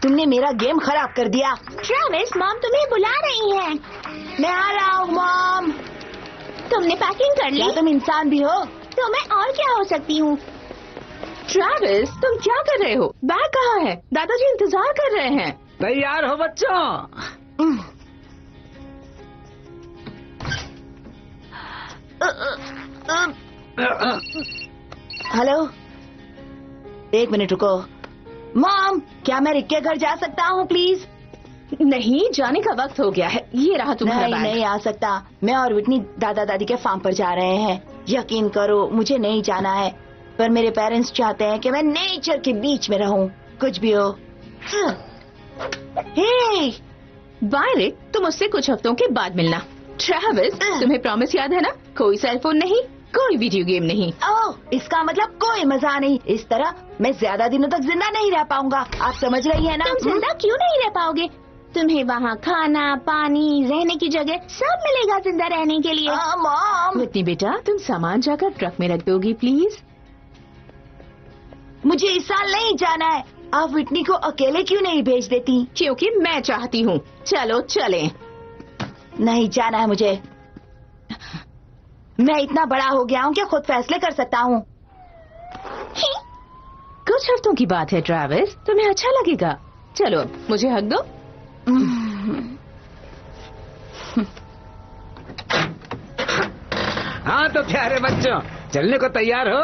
तुमने मेरा गेम खराब कर दिया। ट्रेविस, मॉम तुम्हें बुला रही हैं। मैं आ रहा हूँ मॉम। तुमने पैकिंग कर ली? क्या तुम इंसान भी हो? तो मैं और क्या हो सकती हूँ? ट्रेविस, तुम क्या कर रहे हो? बैग कहाँ है? दादाजी इंतजार कर रहे हैं। तैयार हो बच्चों? हेलो, एक मिनट रुको। मॉम, क्या मैं रिक के घर जा सकता हूँ प्लीज? नहीं, जाने का वक्त हो गया है। ये रहा तुम्हारा बैग। नहीं आ सकता। मैं और विटनी दादा दादी के फार्म पर जा रहे हैं। यकीन करो, मुझे नहीं जाना है, पर मेरे पेरेंट्स चाहते हैं कि मैं नेचर के बीच में रहूं, कुछ भी हो। हे बाय रिक, तुम उससे कुछ हफ्तों के बाद मिलना। ट्रेविस, तुम्हें प्रॉमिस याद है ना? कोई सेलफोन नहीं, कोई वीडियो गेम नहीं। ओह, इसका मतलब कोई मजा नहीं। इस तरह मैं ज्यादा दिनों तक जिंदा नहीं रह पाऊंगा। आप समझ रही है ना? तुम जिंदा क्यों नहीं रह पाओगे? तुम्हें वहाँ खाना, पानी, रहने की जगह सब मिलेगा जिंदा रहने के लिए। मॉम, विटनी बेटा, तुम सामान जाकर ट्रक में रख दोगी प्लीज? मुझे इस साल नहीं जाना है। आप विटनी को अकेले क्यों नहीं भेज देती? क्योंकि मैं चाहती हूँ। चलो चलें। नहीं जाना है मुझे। मैं इतना बड़ा हो गया हूँ कि खुद फैसले कर सकता हूँ। कुछ हफ्तों की बात है ट्रेविस, तुम्हें अच्छा लगेगा। चलो अब मुझे हक दो। हाँ तो प्यारे बच्चों, चलने को तैयार हो?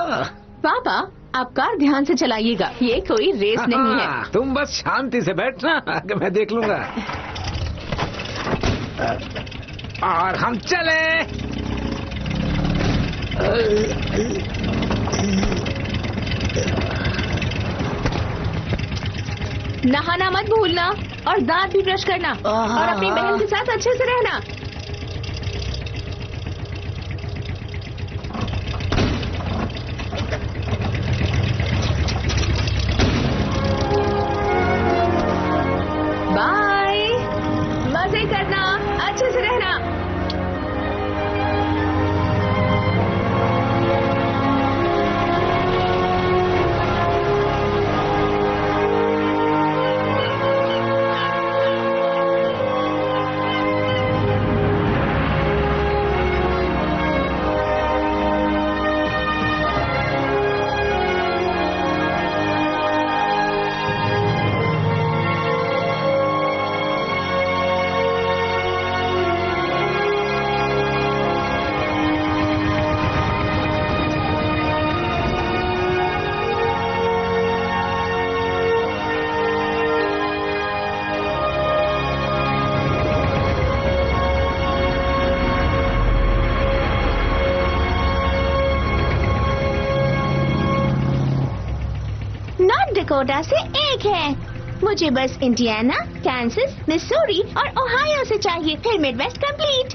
पापा, आप कार ध्यान से चलाइएगा, ये कोई रेस नहीं है। तुम बस शांति से बैठना, आगे मैं देख लूंगा। और हम चले। नहाना मत भूलना और दांत भी ब्रश करना और अपनी बहन के साथ अच्छे से रहना। बाय, मजे करना, अच्छे से रहना। नॉर्थ डकोटा से एक है। मुझे बस इंडियाना, कांसास, मिसूरी और ओहायो से चाहिए, फिर मिडवेस्ट कंप्लीट।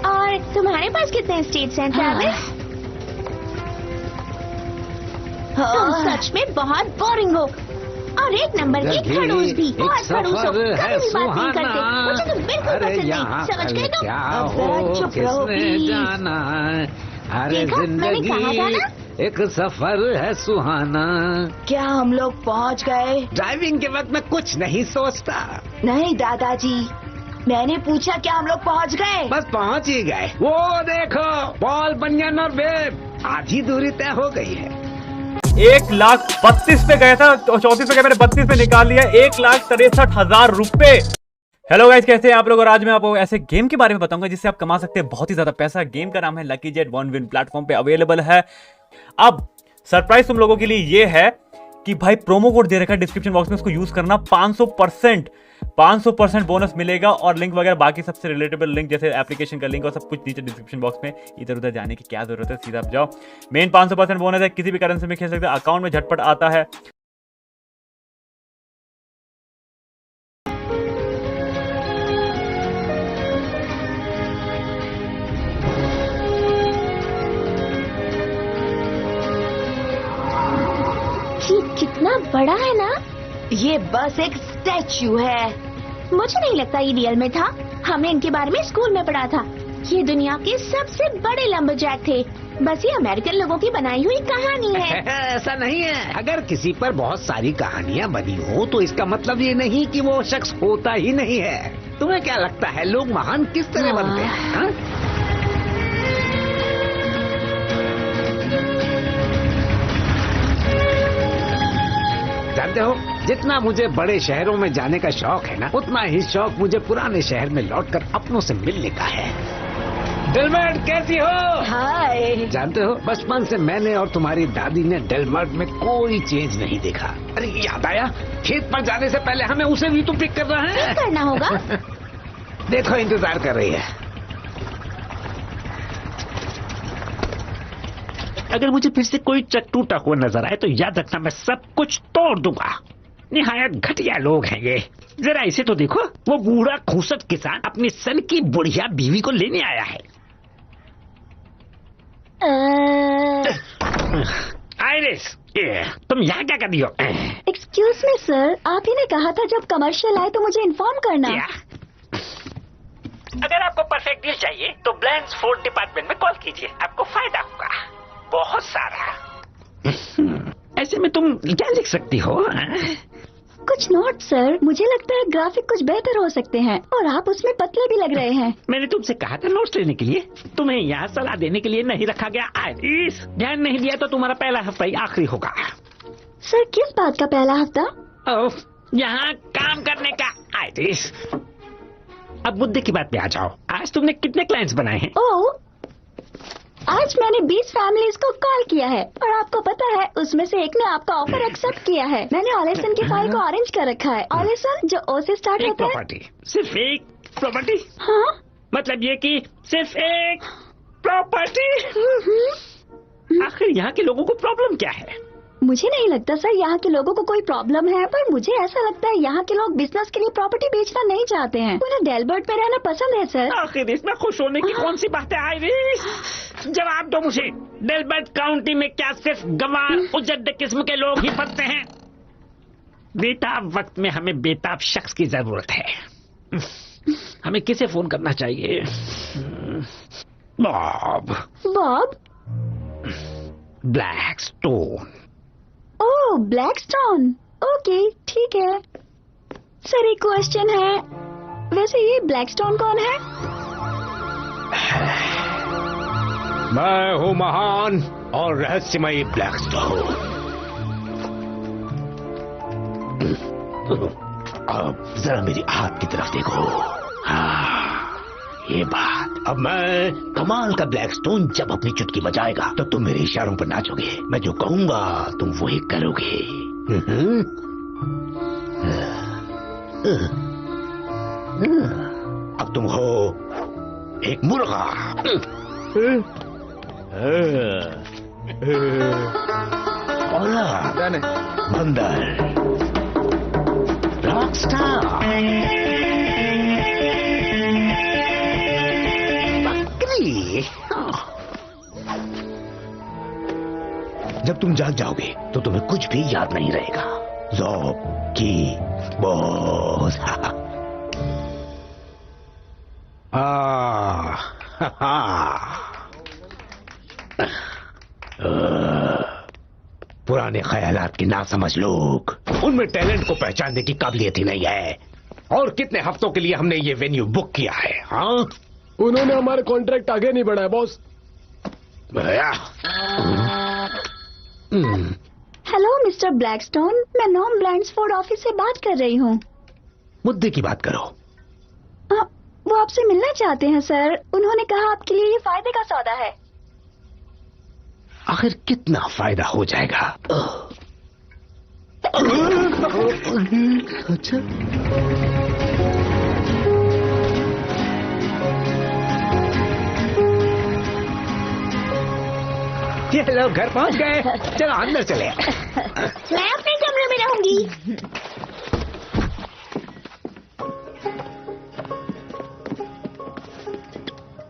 और तुम्हारे पास कितने स्टेट्स हैं ट्रेविस? तुम सच में बहुत बोरिंग हो। और एक नंबर के खड़ूस भी, बहुत खड़ूस हो, कभी भी बात नहीं करते। मुझे तो बिल्कुल पसंद नहीं, समझ गए तुम? अब जरा चुप रहो प्लीज। अरे देखा, मैंने कहा था ना? एक सफर है सुहाना। क्या हम लोग पहुँच गए? ड्राइविंग के वक्त मैं कुछ नहीं सोचता। नहीं दादाजी, मैंने पूछा क्या हम लोग पहुँच गए? बस पहुंच ही गए। वो देखो, पॉल बनियन और बेब, आधी दूरी तय हो गई है। 1,32,000 पे गया था, 34 पे गया, मैंने 32 पे निकाल लिया। 1,63,000 रुपए। हेलो गाइस, कैसे हैं आप लोग? और आज मैं आपको ऐसे गेम के बारे में बताऊंगा जिससे आप कमा सकते हैं बहुत ही ज्यादा पैसा। गेम का नाम है lucky jet, one win platform पे अवेलेबल है। अब सरप्राइज तुम लोगों के लिए ये है कि भाई प्रोमो कोड दे रखा है डिस्क्रिप्शन बॉक्स में, उसको यूज करना। 500% बोनस मिलेगा। और लिंक वगैरह बाकी सबसे रिलेटेबल लिंक जैसे एप्लीकेशन का लिंक और सब कुछ नीचे डिस्क्रिप्शन बॉक्स में। इधर उधर जाने की क्या जरूरत है, सीधा आप जाओ। मेन 500% बोनस है, किसी भी करेंसी में खेल सकते हैं, अकाउंट में झटपट आता है। ये कितना बड़ा है ना? ये बस एक स्टैच्यू है। मुझे नहीं लगता ये रियल में था। हमने इनके बारे में स्कूल में पढ़ा था। ये दुनिया के सबसे बड़े लंबरजैक थे। बस ये अमेरिकन लोगों की बनाई हुई कहानी है। ऐसा नहीं है। अगर किसी पर बहुत सारी कहानियाँ बनी हो तो इसका मतलब ये नहीं कि वो शख्स होता ही नहीं है। तुम्हें क्या लगता है लोग महान किस तरह बनते हैं? हाँ? जानते हो, जितना मुझे बड़े शहरों में जाने का शौक है ना, उतना ही शौक मुझे पुराने शहर में लौटकर अपनों से मिलने का है। डेलमर्ट कैसी हो? हाय। जानते हो, बचपन से मैंने और तुम्हारी दादी ने डेलमर्ट में कोई चेंज नहीं देखा। अरे याद आया, खेत पर जाने से पहले हमें उसे भी तो पिक करना है। करना होगा। देखो इंतजार कर रही है। अगर मुझे फिर से कोई ट्रक टूटा हुआ नजर आए तो याद रखना, मैं सब कुछ तोड़ दूंगा। निहायत घटिया लोग हैं ये। जरा इसे तो देखो, वो बूढ़ा खूसट किसान अपनी सन की बुढ़िया बीवी को लेने आया है। आइरिस, तुम यहाँ क्या कर रही हो? एक्सक्यूज मी सर, आप ही ने कहा था जब कमर्शियल आए तो मुझे इन्फॉर्म करना। अगर आपको परफेक्ट डील चाहिए तो ब्लैंड्स फूड डिपार्टमेंट में कॉल कीजिए, आपको फायदा होगा बहुत सारा। ऐसे में तुम क्या लिख सकती हो? कुछ नोट सर, मुझे लगता है ग्राफिक कुछ बेहतर हो सकते हैं और आप उसमें पतले भी लग रहे हैं। मैंने तुमसे कहा था नोट्स लेने के लिए, तुम्हें यहाँ सलाह देने के लिए नहीं रखा गया। आइरिस, ध्यान नहीं दिया तो तुम्हारा पहला हफ्ता ही आखिरी होगा। सर किस बात का पहला हफ्ता? यहाँ काम करने का। आइरिस, अब मुद्दे की बात पे आ जाओ। आज तुमने कितने क्लाइंट्स बनाए हैं? ओह, आज मैंने 20 फैमिलीज को कॉल किया है और आपको पता है उसमें से एक ने आपका ऑफर एक्सेप्ट किया है। मैंने ऑलेसन की फाइल को ऑरेंज कर रखा है। ऑलेसन जो ओ से स्टार्ट एक होता है। प्रॉपर्टी, सिर्फ एक प्रॉपर्टी? हाँ, मतलब ये कि सिर्फ एक प्रॉपर्टी? आखिर यहाँ के लोगों को प्रॉब्लम क्या है? मुझे नहीं लगता सर यहाँ के लोगों को कोई प्रॉब्लम है, पर मुझे ऐसा लगता है यहाँ के लोग बिजनेस के लिए प्रॉपर्टी बेचना नहीं चाहते हैं। उन्हें डेलबर्ट में रहना पसंद है सर। आखिर इसमें खुश होने की कौन सी बात है? आइरिस, जवाब दो मुझे। डेलबर्ट काउंटी में क्या सिर्फ गंवार उजड्ड किस्म के लोग ही फंसते हैं? बेताब वक्त में हमें बेताब शख्स की जरूरत है। हमें किसे फोन करना चाहिए? बॉब। बॉब? ब्लैकस्टोन। ओह, ब्लैकस्टोन। ओके, ठीक है सर। एक क्वेश्चन है, वैसे ये ब्लैकस्टोन कौन है? मैं हूँ महान और रहस्यमयी ब्लैकस्टोन। अब जरा मेरी हाथ की तरफ देखो। हाँ, ये बात। अब मैं कमाल का ब्लैकस्टोन जब अपनी चुटकी बजाएगा तो तुम मेरे इशारों पर नाचोगे। मैं जो कहूंगा तुम वही करोगे। अब तुम हो एक मुर्गा, बंदर, रॉकस्टार, बकरी। जब तुम जाग जाओगे तो तुम्हें कुछ भी याद नहीं रहेगा। ज़ॉब की बॉस। पुराने ख्यालात के नासमझ लोग, उनमें टैलेंट को पहचानने की काबिलियत ही नहीं है। और कितने हफ्तों के लिए हमने ये वेन्यू बुक किया है? हाँ, उन्होंने हमारे कॉन्ट्रैक्ट आगे नहीं बढ़ाया बॉस। हेलो मिस्टर ब्लैकस्टोन, मैं नॉम ब्लैंड्सफोर्ड ऑफिस से बात कर रही हूँ। मुद्दे की बात करो। वो आपसे मिलना चाहते हैं सर। उन्होंने कहा आपके लिए ये फायदे का सौदा है। आखिर कितना फायदा हो जाएगा? अच्छा, ये लोग घर पहुंच गए। चलो अंदर चले। मैं अपने कमरे में रहूंगी।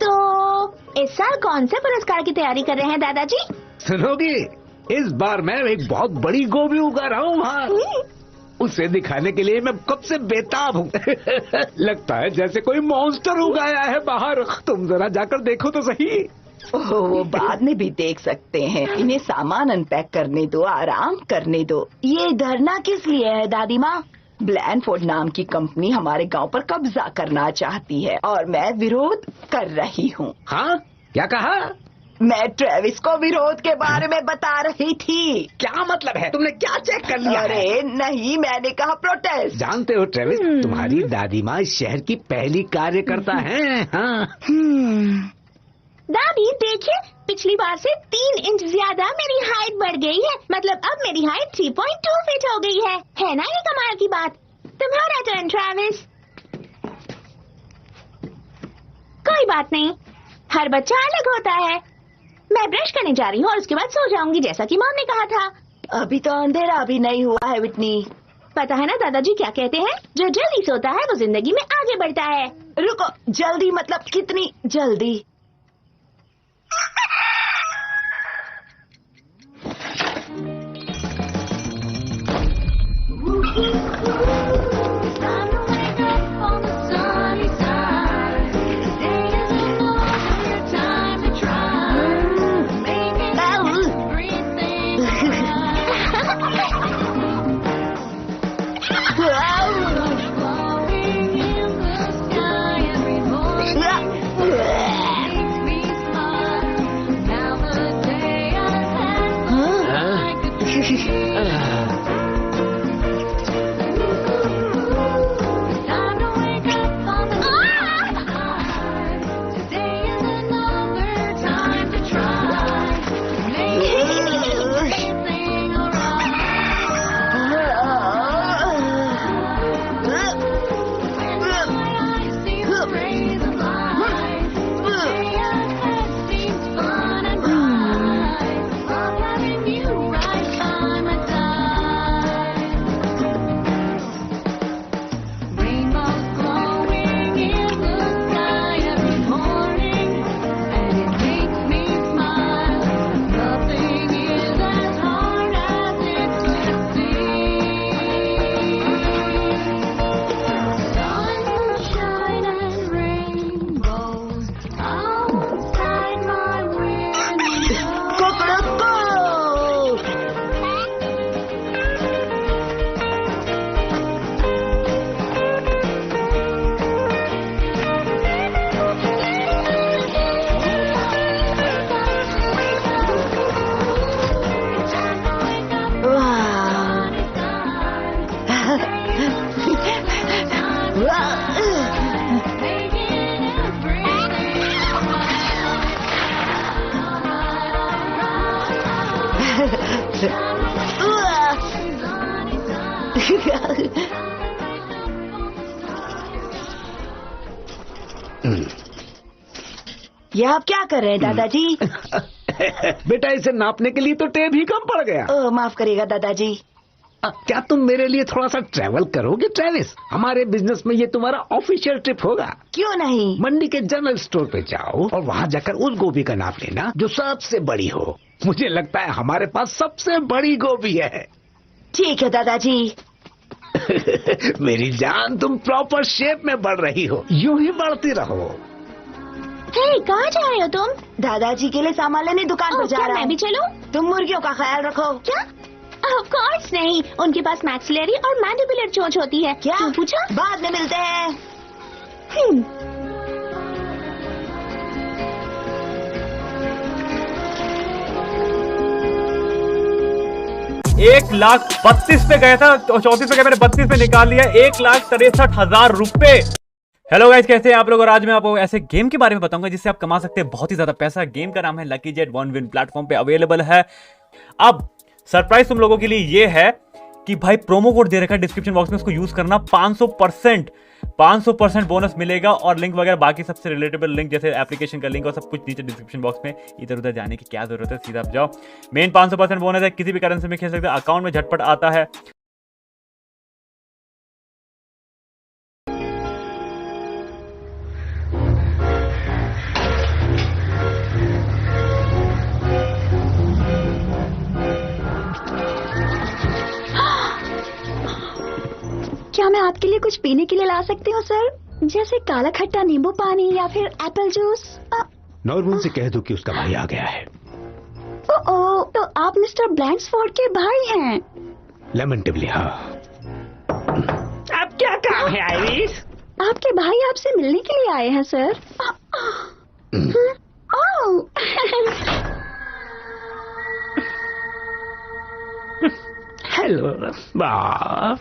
तो इस साल कौन से पुरस्कार की तैयारी कर रहे हैं दादाजी? सुनोगी, इस बार मैं एक बहुत बड़ी गोभी उगा रहा हूँ वहाँ। उसे दिखाने के लिए मैं कब से बेताब हूँ। लगता है जैसे कोई मॉन्स्टर उगाया है बाहर। तुम जरा जाकर देखो तो सही। ओह, वो बाद में भी देख सकते हैं। इन्हें सामान अनपैक करने दो, आराम करने दो। ये धरना किस लिए है दादी माँ? ब्लैनफोर्ड नाम की कंपनी हमारे गांव पर कब्जा करना चाहती है और मैं विरोध कर रही हूँ। हाँ, क्या कहा? मैं ट्रेविस को विरोध के बारे में बता रही थी। क्या मतलब है? तुमने क्या चेक कर लिया? अरे नहीं, मैंने कहा प्रोटेस्ट। जानते हो ट्रेविस, तुम्हारी दादी माँ इस शहर की पहली कार्यकर्ता हैं। हाँ। दादी देखिए, पिछली बार से 3 इंच ज्यादा मेरी हाइट बढ़ गई है। मतलब अब मेरी हाइट 3.2 फीट हो गई है ना? ये कमाल की बात। तुम्हारा टर्न ट्रेविस। कोई बात नहीं, हर बच्चा अलग होता है। मैं ब्रश करने जा रही हूँ और उसके बाद सो जाऊंगी, जैसा कि मॉम ने कहा था। अभी तो अंधेरा भी नहीं हुआ है विटनी। पता है ना दादाजी क्या कहते हैं? जो जल्दी सोता है वो जिंदगी में आगे बढ़ता है। रुको, जल्दी मतलब कितनी जल्दी? ये आप क्या कर रहे हैं दादाजी? बेटा, इसे नापने के लिए तो टेप ही कम पड़ गया। माफ करिएगा दादाजी। क्या तुम मेरे लिए थोड़ा सा ट्रैवल करोगे ट्रेविस? हमारे बिजनेस में ये तुम्हारा ऑफिशियल ट्रिप होगा। क्यों नहीं? मंडी के जनरल स्टोर पे जाओ और वहाँ जाकर उस गोभी का नाप लेना जो सबसे बड़ी हो। मुझे लगता है हमारे पास सबसे बड़ी गोभी है। ठीक है दादाजी। मेरी जान, तुम प्रॉपर शेप में बढ़ रही हो, यूं ही बढ़ती रहो। हे, कहाँ जा रहे हो तुम? दादाजी के लिए सामान लेने दुकान पर जा क्या रहा मैं हूँ। भी चलूं? तुम मुर्गियों का ख्याल रखो। क्या? ऑफ कोर्स नहीं, उनके पास मैक्सिलरी और मैंडिबुलर चोंच होती है। क्या पूछा? बाद में मिलते हैं। 1,32,000 पे गया था, 34 पे गया, मैंने 32 पे निकाल लिया। 1,63,000 रुपए। हेलो गाइस, कैसे हैं आप लोग? और आज मैं आपको ऐसे गेम के बारे में बताऊंगा जिससे आप कमा सकते हैं बहुत ही ज्यादा पैसा। गेम का नाम है lucky jet, one win platform पे अवेलेबल है। अब सरप्राइज तुम लोगों के लिए ये है कि भाई प्रोमो कोड दे रखा है डिस्क्रिप्शन बॉक्स में, उसको यूज करना। 500% बोनस मिलेगा और लिंक वगैरह बाकी सबसे रिलेटेबल लिंक जैसे एप्लीकेशन का लिंक और सब कुछ नीचे डिस्क्रिप्शन बॉक्स में। इधर उधर जाने की क्या जरूरत है, सीधा आप जाओ। मेन 500% बोनस है, किसी भी करेंसी में खेल सकते हैं, अकाउंट में झटपट आता है। क्या मैं आपके लिए कुछ पीने के लिए ला सकती हूँ सर? जैसे काला खट्टा नींबू पानी या फिर एप्पल जूस? नॉर्मन से कह दो कि उसका भाई आ गया है। ओह, तो आप मिस्टर ब्लैंक्सफोर्ड के भाई हैं? लेमेंटेबली हाँ। अब क्या काम है आइरिस? आपके भाई आपसे मिलने के लिए आए हैं सर। ओह, हेलो बॉब।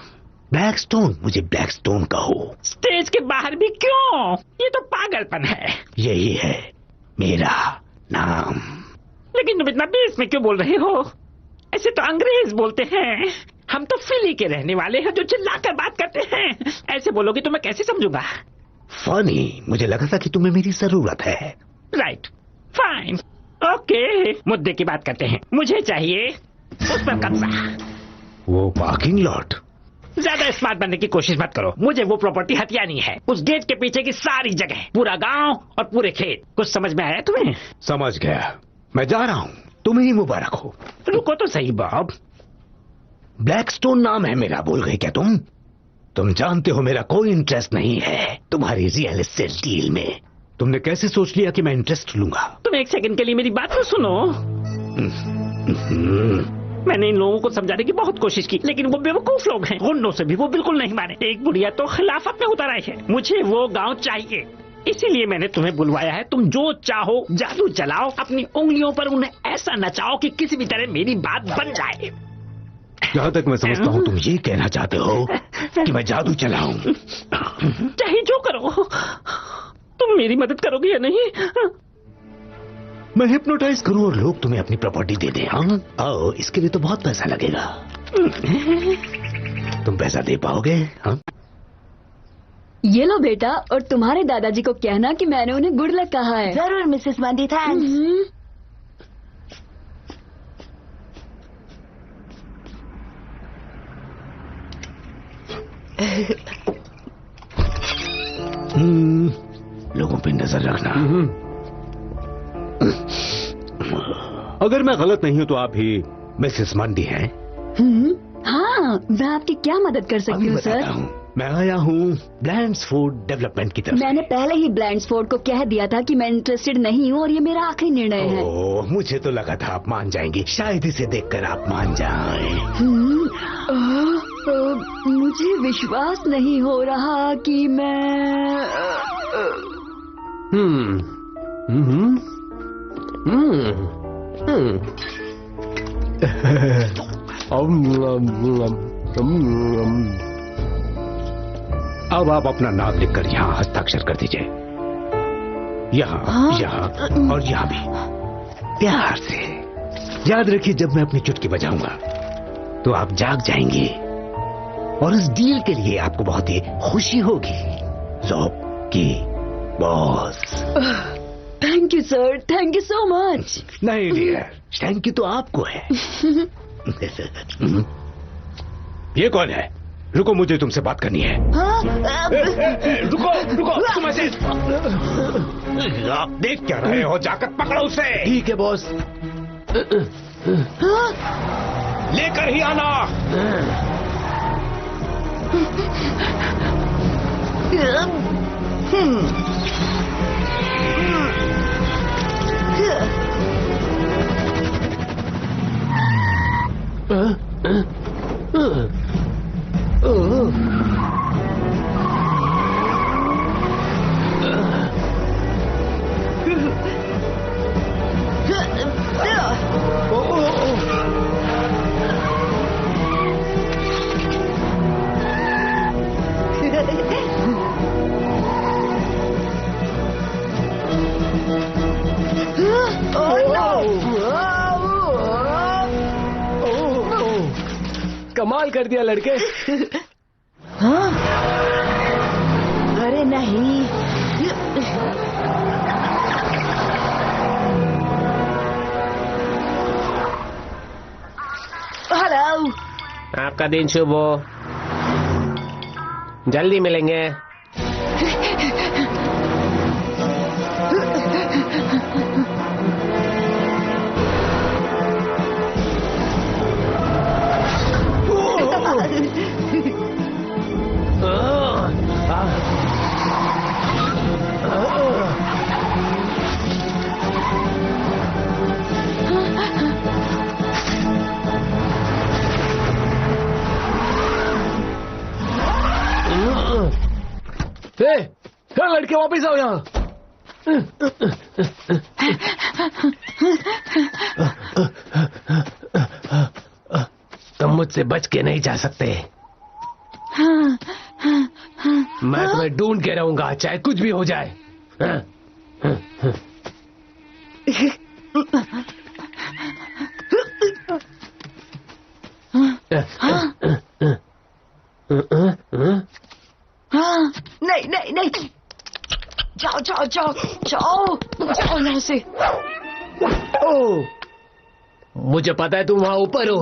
ब्लैकस्टोन, मुझे ब्लैकस्टोन कहो। स्टेज के बाहर भी क्यों? ये तो पागलपन है। यही है मेरा नाम। लेकिन तुम इतना बीच में क्यों बोल रहे हो? ऐसे तो अंग्रेज बोलते हैं। हम तो फिली के रहने वाले हैं जो चिल्लाकर बात करते हैं। ऐसे बोलोगे तो मैं कैसे समझूंगा? फनी, मुझे लगा था कि तुम्हें मेरी जरूरत है। Right, fine, okay. मुद्दे की बात करते हैं। मुझे चाहिए उस पर कब्जा। वो पार्किंग लॉट। ज्यादा स्मार्ट बनने की कोशिश मत करो। मुझे वो प्रॉपर्टी हथियानी है। उस गेट के पीछे की सारी जगह, पूरा गांव और पूरे खेत। कुछ समझ में आया तुम्हें? समझ गया, मैं जा रहा हूँ। तुम्हें ही मुबारक हो। रुको तो सही बॉब। ब्लैकस्टोन नाम है मेरा, भूल गए क्या तुम? तुम जानते हो मेरा कोई इंटरेस्ट नहीं है तुम्हारी रियल एस्टेट डील में। तुमने कैसे सोच लिया कि मैं इंटरेस्ट लूंगा? तुम एक सेकंड के लिए मेरी बात तो सुनो। मैंने इन लोगों को समझाने की बहुत कोशिश की, लेकिन वो बेवकूफ लोग हैं। गुंडों से भी वो बिल्कुल नहीं माने। एक बुढ़िया तो खिलाफत में उतर आई है। मुझे वो गांव चाहिए, इसीलिए मैंने तुम्हें बुलवाया है। तुम जो चाहो जादू चलाओ, अपनी उंगलियों पर उन्हें ऐसा नचाओ कि किसी भी तरह मेरी बात बन जाए। जहाँ तक मैं समझता हूँ तुम ये कहना चाहते हो कि मैं जादू चलाऊं। चाहे जो करो, तुम मेरी मदद करोगे या नहीं? मैं हिप्नोटाइज करूं और लोग तुम्हें अपनी प्रॉपर्टी दे दें? हाँ, आओ, इसके लिए तो बहुत पैसा लगेगा। तुम पैसा दे पाओगे? हाँ? ये लो बेटा, और तुम्हारे दादाजी को कहना कि मैंने उन्हें गुड लक कहा है। जरूर मिसेस मंदी, थैंक्स। लोगों पे नजर रखना। अगर मैं गलत नहीं हूं तो आप ही मिसेस मंडी हैं? हाँ, मैं आपकी क्या मदद कर सकती अभी हूँ बताता सर? हूं। मैं आया हूँ ब्लैंक्सफोर्ड डेवलपमेंट की तरफ। मैंने पहले ही ब्लैंक्सफोर्ड को कह दिया था कि मैं इंटरेस्टेड नहीं हूँ और ये मेरा आखिरी निर्णय है। ओह, मुझे तो लगा था आप मान जाएंगी। शायद इसे देखकर आप मान जाएं। मुझे विश्वास नहीं हो रहा कि मैं अब आप अपना नाम लिखकर यहाँ हस्ताक्षर कर दीजिए। यहाँ, यहाँ और यहाँ भी, प्यार से। याद रखिए, जब मैं अपनी चुटकी बजाऊंगा तो आप जाग जाएंगे और इस डील के लिए आपको बहुत ही खुशी होगी। की boss. Thank you sir, thank you so much. नहीं डियर, थैंक यू तो आपको है। ये कौन है? रुको, मुझे तुमसे बात करनी है। रुको रुको, तुम ऐसे आप देख क्या रहे हो? जाकर पकड़ो उसे। ठीक है बॉस। लेकर ही आना। कमाल कर दिया लड़के। हाँ? अरे नहीं। हेलो। आपका दिन शुभ हो। जल्दी मिलेंगे। लड़के वापिस आओ यहाँ। तुम मुझसे बच के नहीं जा सकते। मैं तुम्हें ढूंढ के रहूंगा, चाहे कुछ भी हो जाए। नहीं नहीं नहीं, जाओ जाओ जाओ जाओ जाओ यहाँ से। ओ, मुझे पता है तुम वहां ऊपर हो।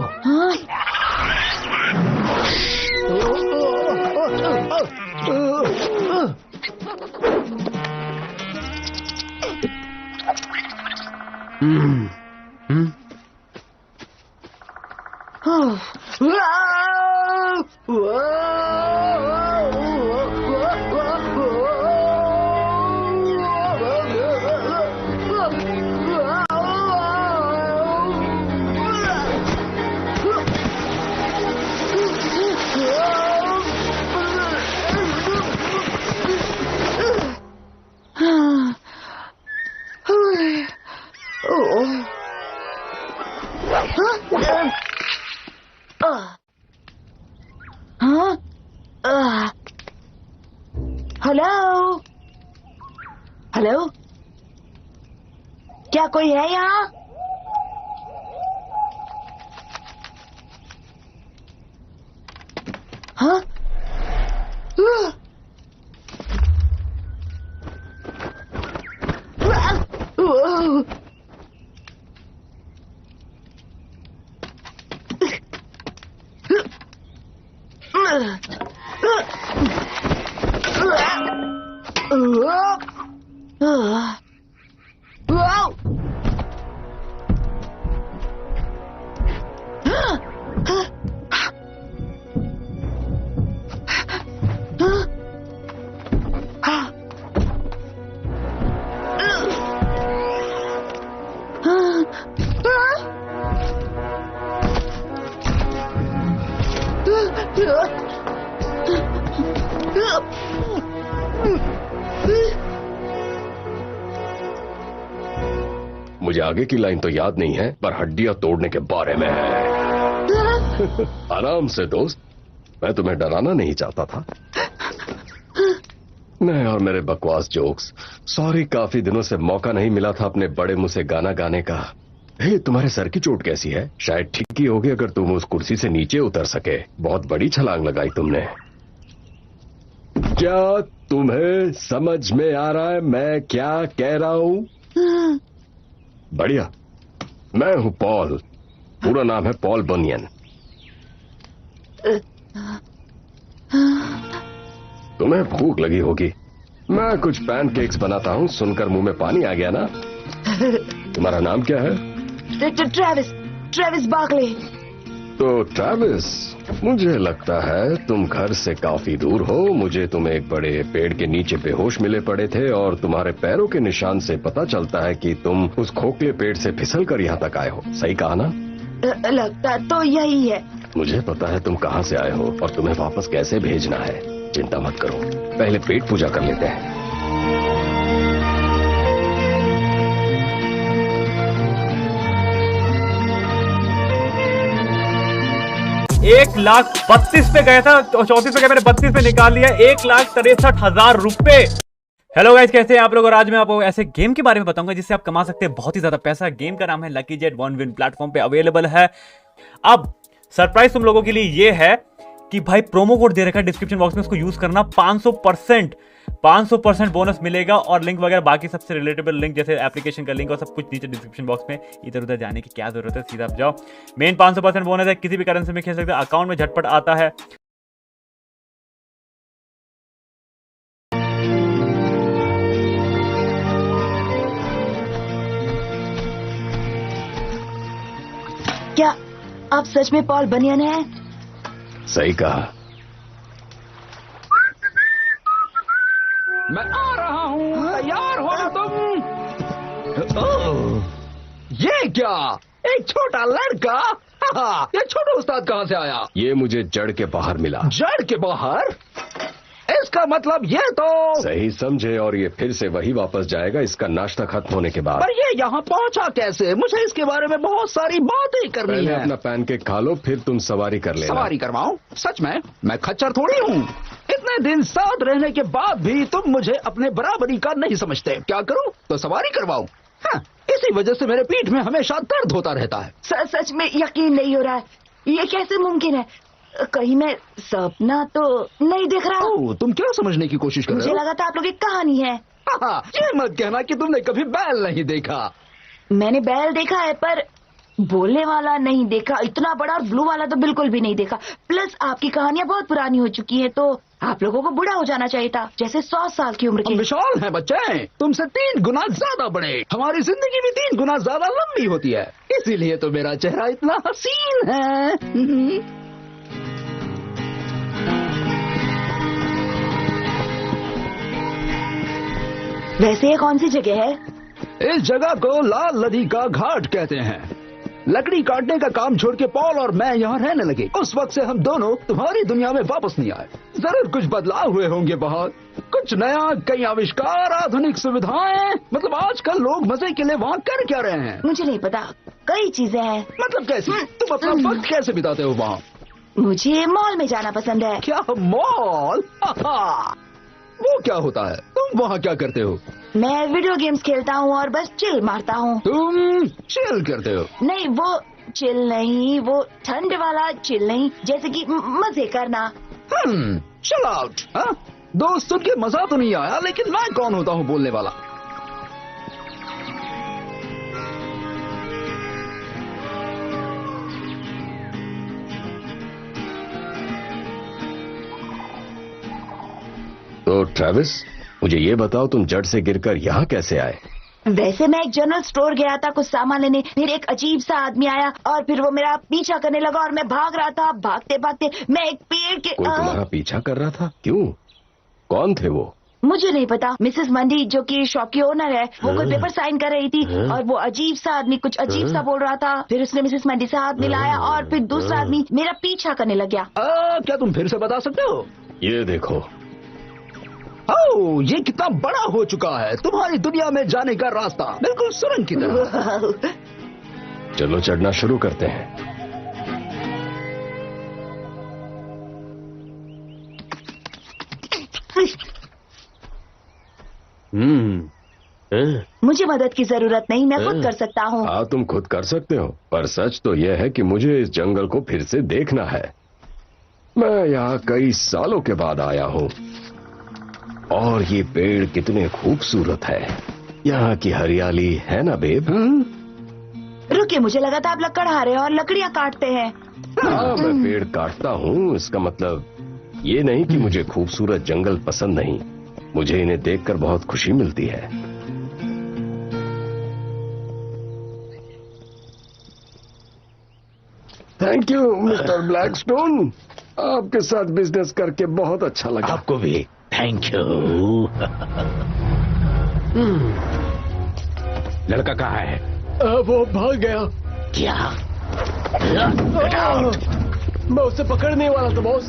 हेलो हेलो, क्या कोई है यहाँ? हाँ? मुझे आगे की लाइन तो याद नहीं है, पर हड्डियां तोड़ने के बारे में है। आराम से दोस्त, मैं तुम्हें डराना नहीं चाहता था। मैं और मेरे बकवास जोक्स। सॉरी, काफी दिनों से मौका नहीं मिला था अपने बड़े मुंह से गाना गाने का। हे, तुम्हारे सर की चोट कैसी है? शायद ठीक ही होगी अगर तुम उस कुर्सी से नीचे उतर सके। बहुत बड़ी छलांग लगाई तुमने। क्या तुम्हें समझ में आ रहा है मैं क्या कह रहा हूं? बढ़िया। मैं हूं पॉल, पूरा नाम है पॉल बनियन। तुम्हें भूख लगी होगी। मैं कुछ पैनकेक्स बनाता हूं, सुनकर मुंह में पानी आ गया ना? तुम्हारा नाम क्या है? Travis Berkeley. तो ट्रेविस, मुझे लगता है तुम घर से काफी दूर हो। मुझे तुम एक बड़े पेड़ के नीचे बेहोश मिले पड़े थे और तुम्हारे पैरों के निशान से पता चलता है कि तुम उस खोखले पेड़ से फिसल कर यहाँ तक आए हो। सही कहा ना? लगता तो यही है। मुझे पता है तुम कहाँ से आए हो और तुम्हें वापस कैसे भेजना है। चिंता मत करो, पहले पेट पूजा कर लेते हैं। 1,32,000 पे गया था, 34 पे गया, मैंने 32 पे निकाल लिया। 1,63,000 रुपए। हेलो गाइस, कैसे हैं आप लोग? और आज मैं आपको ऐसे गेम के बारे में बताऊंगा जिससे आप कमा सकते हैं बहुत ही ज्यादा पैसा। गेम का नाम है lucky jet. One win platform पे अवेलेबल है। अब सरप्राइज तुम लोगों के लिए ये है कि भाई प्रोमो कोड दे रखा है डिस्क्रिप्शन बॉक्स में, उसको यूज करना। 500% बोनस मिलेगा और लिंक वगैरह बाकी सबसे रिलेटेबल लिंक जैसे एप्लीकेशन का लिंक और सब कुछ नीचे डिस्क्रिप्शन बॉक्स में। इधर उधर जाने की क्या जरूरत है, सीधा आप जाओ। मेन 500% बोनस है, किसी भी करेंसी में खेल सकते हैं, अकाउंट में झटपट आता है। क्या आप सच में पॉल बनियन हैं? सही कहा। मैं आ रहा हूँ, तैयार हो ना तुम? ये क्या, एक छोटा लड़का? ये छोटा उस्ताद कहाँ से आया? ये मुझे जड़ के बाहर मिला। जड़ के बाहर? इस इसका मतलब ये तो सही समझे, और ये फिर से वही वापस जाएगा इसका नाश्ता खत्म होने के बाद। पर ये यहाँ पहुँचा कैसे? मुझे इसके बारे में बहुत सारी बातें करनी पहले है। अपना पैनकेक खा लो, फिर तुम सवारी कर लेना। सवारी करवाऊं? सच में? मैं खच्चर थोड़ी हूँ। इतने दिन साथ रहने के बाद भी तुम मुझे अपने बराबरी का नहीं समझते। क्या करूं? तो सवारी करवाऊं? हाँ, इसी वजह से मेरे पीठ में हमेशा दर्द होता रहता है। सच में यकीन नहीं हो रहा है, ये कैसे मुमकिन है? कहीं मैं सपना तो नहीं देख रहा? ओह, तुम क्या समझने की कोशिश कर रहे मुझे हो? लगा था आप लोग एक कहानी है। हाँ, ये मत कहना कि तुमने कभी बैल नहीं देखा। मैंने बैल देखा है पर बोलने वाला नहीं देखा। इतना बड़ा और ब्लू वाला तो बिल्कुल भी नहीं देखा। प्लस आपकी कहानियां बहुत पुरानी हो चुकी है, तो आप लोगों को बूढ़ा हो जाना चाहिए था, जैसे 100 साल की उम्र हम के। विशाल हैं बच्चे, तुमसे 3 गुना ज्यादा बड़े। हमारी जिंदगी भी 3 गुना ज्यादा लंबी होती है, इसीलिए तो मेरा चेहरा इतना हसीन है। वैसे ये कौन सी जगह है? इस जगह को लाल नदी का घाट कहते हैं। लकड़ी काटने का काम छोड़ के पॉल और मैं यहाँ रहने लगे। उस वक्त से हम दोनों तुम्हारी दुनिया में वापस नहीं आए। जरूर कुछ बदलाव हुए होंगे वहाँ, कुछ नया, कई आविष्कार, आधुनिक सुविधाएं। मतलब आजकल लोग मजे के लिए वहाँ कर क्या रहे हैं? मुझे नहीं पता, कई चीजें हैं। मतलब कैसे? तुम अपना वक्त कैसे बिताते हो वहाँ? मुझे मॉल में जाना पसंद है। क्या मॉल? वो क्या होता है? तुम वहाँ क्या करते हो? मैं वीडियो गेम्स खेलता हूँ और बस चिल मारता हूँ। तुम चिल करते हो? नहीं, वो चिल नहीं, वो ठंड वाला चिल नहीं, जैसे कि मजे करना। Chill out. दोस्त सुन के मजा तो नहीं आया, लेकिन मैं कौन होता हूँ बोलने वाला? तो ट्रेविस, मुझे ये बताओ, तुम जड़ से गिरकर यहाँ कैसे आए? वैसे मैं एक जनरल स्टोर गया था कुछ सामान लेने, फिर एक अजीब सा आदमी आया और फिर वो मेरा पीछा करने लगा और मैं भाग रहा था। भागते भागते मैं एक पेड़ के कोई तुम्हारा पीछा कर रहा था? क्यों? कौन थे वो? मुझे नहीं पता। मिसेस मंडी, जो कि शॉप की ओनर है, वो कोई पेपर साइन कर रही थी और वो अजीब सा आदमी कुछ अजीब सा बोल रहा था। फिर उसने मिसेस मंडी से हाथ मिलाया और फिर दूसरा आदमी मेरा पीछा करने लग गया। क्या तुम फिर से बता सकते हो? ये देखो। ओह, ये कितना बड़ा हो चुका है। तुम्हारी दुनिया में जाने का रास्ता बिल्कुल सुरंग की तरह। चलो चढ़ना शुरू करते हैं। मुझे मदद की जरूरत नहीं, मैं खुद कर सकता हूँ। हाँ, तुम खुद कर सकते हो, पर सच तो यह है कि मुझे इस जंगल को फिर से देखना है। मैं यहाँ कई सालों के बाद आया हूँ और ये पेड़ कितने खूबसूरत है। यहाँ की हरियाली है ना बेब? रुकिए, मुझे लगा था आप लकड़ हारे हैं और लकड़ियाँ काटते हैं। हाँ, मैं पेड़ काटता हूँ, इसका मतलब ये नहीं कि मुझे खूबसूरत जंगल पसंद नहीं। मुझे इन्हें देखकर बहुत खुशी मिलती है। थैंक यू मिस्टर ब्लैकस्टोन, आपके साथ बिजनेस करके बहुत अच्छा लगा। आपको भी थैंक यू। लड़का कहाँ है? वो भाग गया। क्या? मैं उसे पकड़ने वाला था बॉस।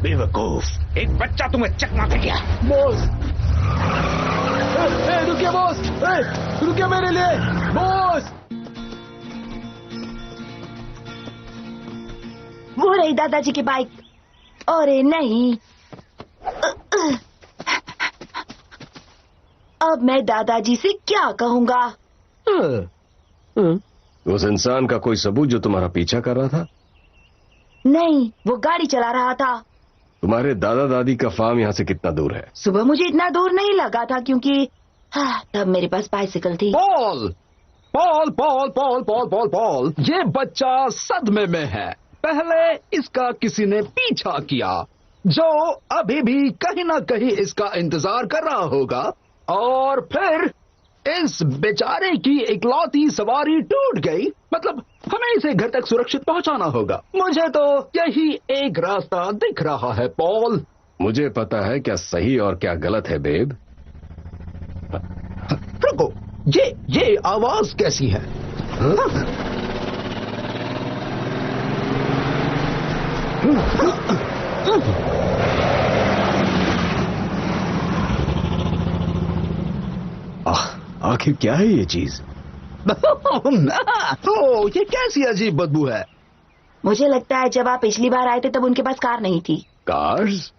बेवकूफ, एक बच्चा तुम्हें चकमा दे गया। बॉस, रुकिए बॉस, रुकिए मेरे लिए बॉस। वो रही दादाजी की बाइक। अरे नहीं, अब मैं दादाजी से क्या कहूँगा? उस इंसान का कोई सबूत जो तुम्हारा पीछा कर रहा था? नहीं, वो गाड़ी चला रहा था। तुम्हारे दादा दादी का फार्म यहाँ से कितना दूर है? सुबह मुझे इतना दूर नहीं लगा था क्योंकि तब मेरे पास बाइसिकल थी। Paul, Paul, Paul, Paul, Paul, Paul, Paul, ये बच्चा सदमे में है। पहले इसका किसी ने पीछा किया जो अभी भी कहीं ना कहीं इसका इंतजार कर रहा होगा, और फिर इस बेचारे की इकलौती सवारी टूट गई। मतलब हमें इसे घर तक सुरक्षित पहुंचाना होगा। मुझे तो यही एक रास्ता दिख रहा है पॉल। मुझे पता है क्या सही और क्या गलत है बेब। रुको, ये आवाज कैसी है? आखिर क्या है ये चीज? ओह, ये कैसी अजीब बदबू है? मुझे लगता है जब आप पिछली बार आए थे तब उनके पास कार नहीं थी। कार्स?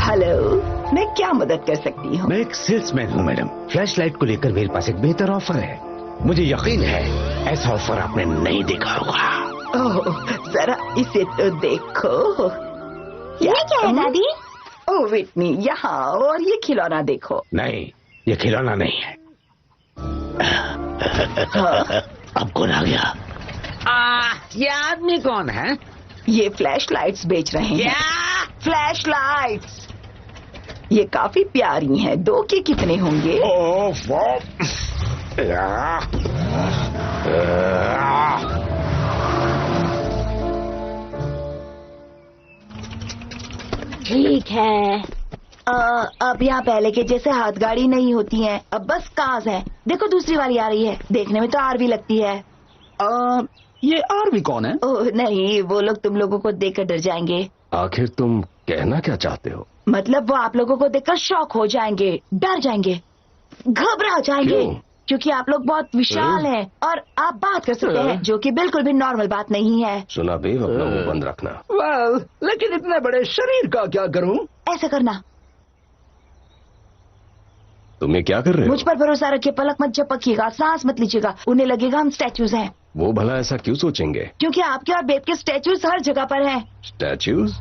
हेलो, मैं क्या मदद कर सकती हूँ? मैं एक सेल्समैन हूँ मैडम। फ्लैशलाइट को लेकर मेरे पास एक बेहतर ऑफर है। मुझे यकीन है ऐसा ऑफर आपने नहीं देखा होगा। ओह, जरा इसे तो देखो। ये क्या है दादी? ओह विटनी, यहाँ और ये खिलौना देखो। नहीं, ये खिलौना नहीं है। अब कौन आ गया? ये आदमी कौन है? ये फ्लैश लाइट्स बेच रहे हैं। फ्लैश लाइट्स ये काफी प्यारी हैं। 2 के कितने होंगे? ठीक है। अब यहाँ पहले के जैसे हाथ गाड़ी नहीं होती हैं, अब बस कार्स हैं। देखो दूसरी वाली आ रही है, देखने में तो आर भी लगती है। ये आरवी कौन है? ओह नहीं, वो लोग तुम लोगों को देखकर डर जाएंगे। आखिर तुम कहना क्या चाहते हो? मतलब वो आप लोगों को देखकर शॉक हो जाएंगे, डर जाएंगे, घबरा जाएंगे। क्यों? क्योंकि आप लोग बहुत विशाल हैं और आप बात कर सकते हैं, जो कि बिल्कुल भी नॉर्मल बात नहीं है। सुना बेब, अपना मुंह बंद रखना। वेल, लेकिन इतने बड़े शरीर का क्या करूं? ऐसा करना। तुम ये क्या कर रहे हो? मुझ पर भरोसा रखिए, पलक मत झपकिएगा, सांस मत लीजिएगा। उन्हें लगेगा हम स्टैचूज हैं। वो भला ऐसा क्यों सोचेंगे? क्योंकि आपके और बेब के स्टैचूज हर जगह पर हैं। स्टैच्यूज?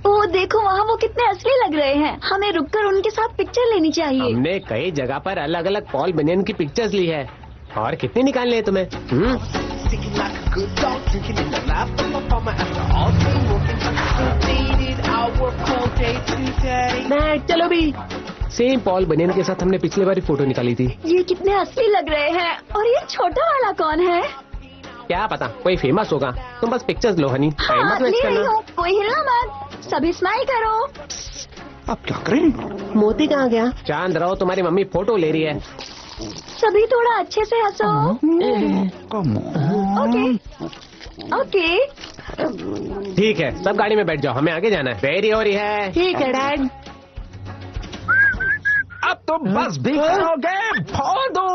ओ देखो वहाँ वो कितने असली लग रहे हैं। हमें रुककर उनके साथ पिक्चर लेनी चाहिए। हमने कई जगह पर अलग अलग पॉल बनियन की पिक्चर्स ली है। और कितनी निकालनी है तुम्हें? चलो भी। सेम पॉल बनियन के साथ हमने पिछले बार फोटो निकाली थी। ये कितने असली लग रहे हैं। और ये छोटा वाला कौन है? क्या पता, कोई फेमस होगा। तुम बस पिक्चर्स लो हनी, टाइम मत वेस्ट ले रही करना। हूँ, कोई हिलना मत, सभी स्माइल करो। अब क्या करें? मोती कहाँ गया? चांद रहो, तुम्हारी मम्मी फोटो ले रही है। सभी थोड़ा अच्छे से हंसो। Okay okay. ठीक है, सब गाड़ी में बैठ जाओ, हमें आगे जाना है। देरी हो रही है। ठीक है डैड। अब तो बस भी करोगे? फोड़ दो।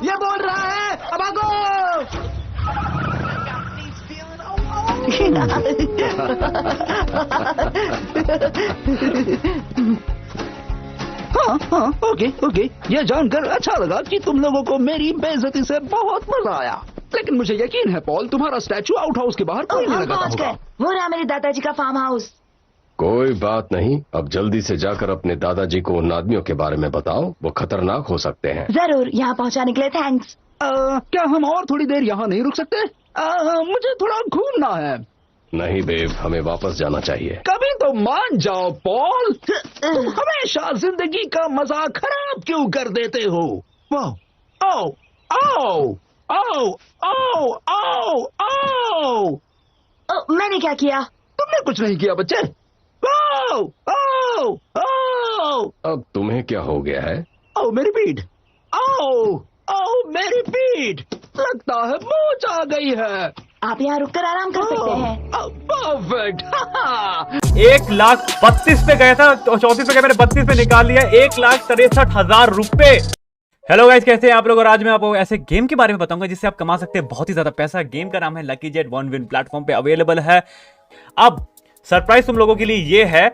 ये बोल रहा है, अब आगो। हाँ, ओके ओके। ये जानकर अच्छा लगा कि तुम लोगों को मेरी बेइज्जती से बहुत मजा आया। लेकिन मुझे यकीन है पॉल, तुम्हारा स्टैचू आउट हाउस के बाहर कोई नहीं हम लगाता पहुंच होगा। गए। वो रहा मेरे दादाजी का फार्म हाउस। कोई बात नहीं, अब जल्दी से जाकर अपने दादाजी को उन आदमियों के बारे में बताओ, वो खतरनाक हो सकते हैं। जरूर, यहाँ पहुँचाने के लिए थैंक्स। क्या हम और थोड़ी देर यहाँ नहीं रुक सकते? मुझे थोड़ा घूमना है। नहीं बेब, हमें वापस जाना चाहिए। कभी तो मान जाओ पॉल, तुम हमेशा जिंदगी का मजा खराब क्यों कर देते हो? वाह, आओ आओ आओ आओ आओ आओ। मैंने क्या किया? तुमने कुछ नहीं किया बच्चे। आओ आओ आओ। अब तुम्हें क्या हो गया है? आओ मेरी पीठ, आओ आओ मेरी पीठ। लगता है मोच आ गई है। आप यहाँ रुककर आराम कर सकते हैं। परफेक्ट। 1,32,000 पे गया था, 34 पे गया, मैंने 32 पे निकाल लिया। 1,63,000 रुपए। हेलो गाइस, कैसे हैं आप लोग? और आज मैं आपको ऐसे गेम के बारे में बताऊंगा जिससे आप कमा सकते हैं बहुत ही ज्यादा पैसा। गेम का नाम है lucky jet, one win platform पे अवेलेबल है। अब सरप्राइज तुम लोगों के लिए ये है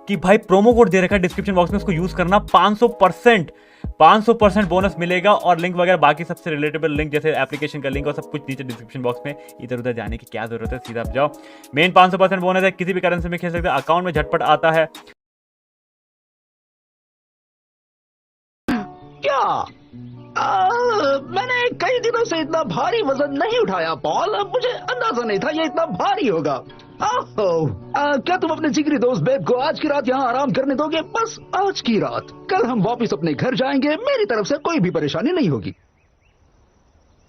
कि भाई प्रोमो कोड दे रखा है डिस्क्रिप्शन बॉक्स में, उसको यूज करना। 500% बोनस मिलेगा। और लिंक वगैरह बाकी सबसे रिलेटेबल लिंक जैसे एप्लीकेशन का लिंक और सब कुछ नीचे डिस्क्रिप्शन बॉक्स में। इधर उधर जाने की क्या जरूरत है, सीधा आप जाओ। मेन 500% बोनस है, किसी भी करेंसी में खेल सकते हैं, अकाउंट में झटपट आता है। क्या मैंने कई दिनों से इतना भारी वजन नहीं उठाया पॉल। मुझे अंदाजा नहीं था ये इतना भारी होगा। क्या तुम अपने जिगरी दोस्त बेब को आज की रात यहाँ आराम करने दोगे? बस आज की रात। कल हम वापस अपने घर जाएंगे। मेरी तरफ से कोई भी परेशानी नहीं होगी।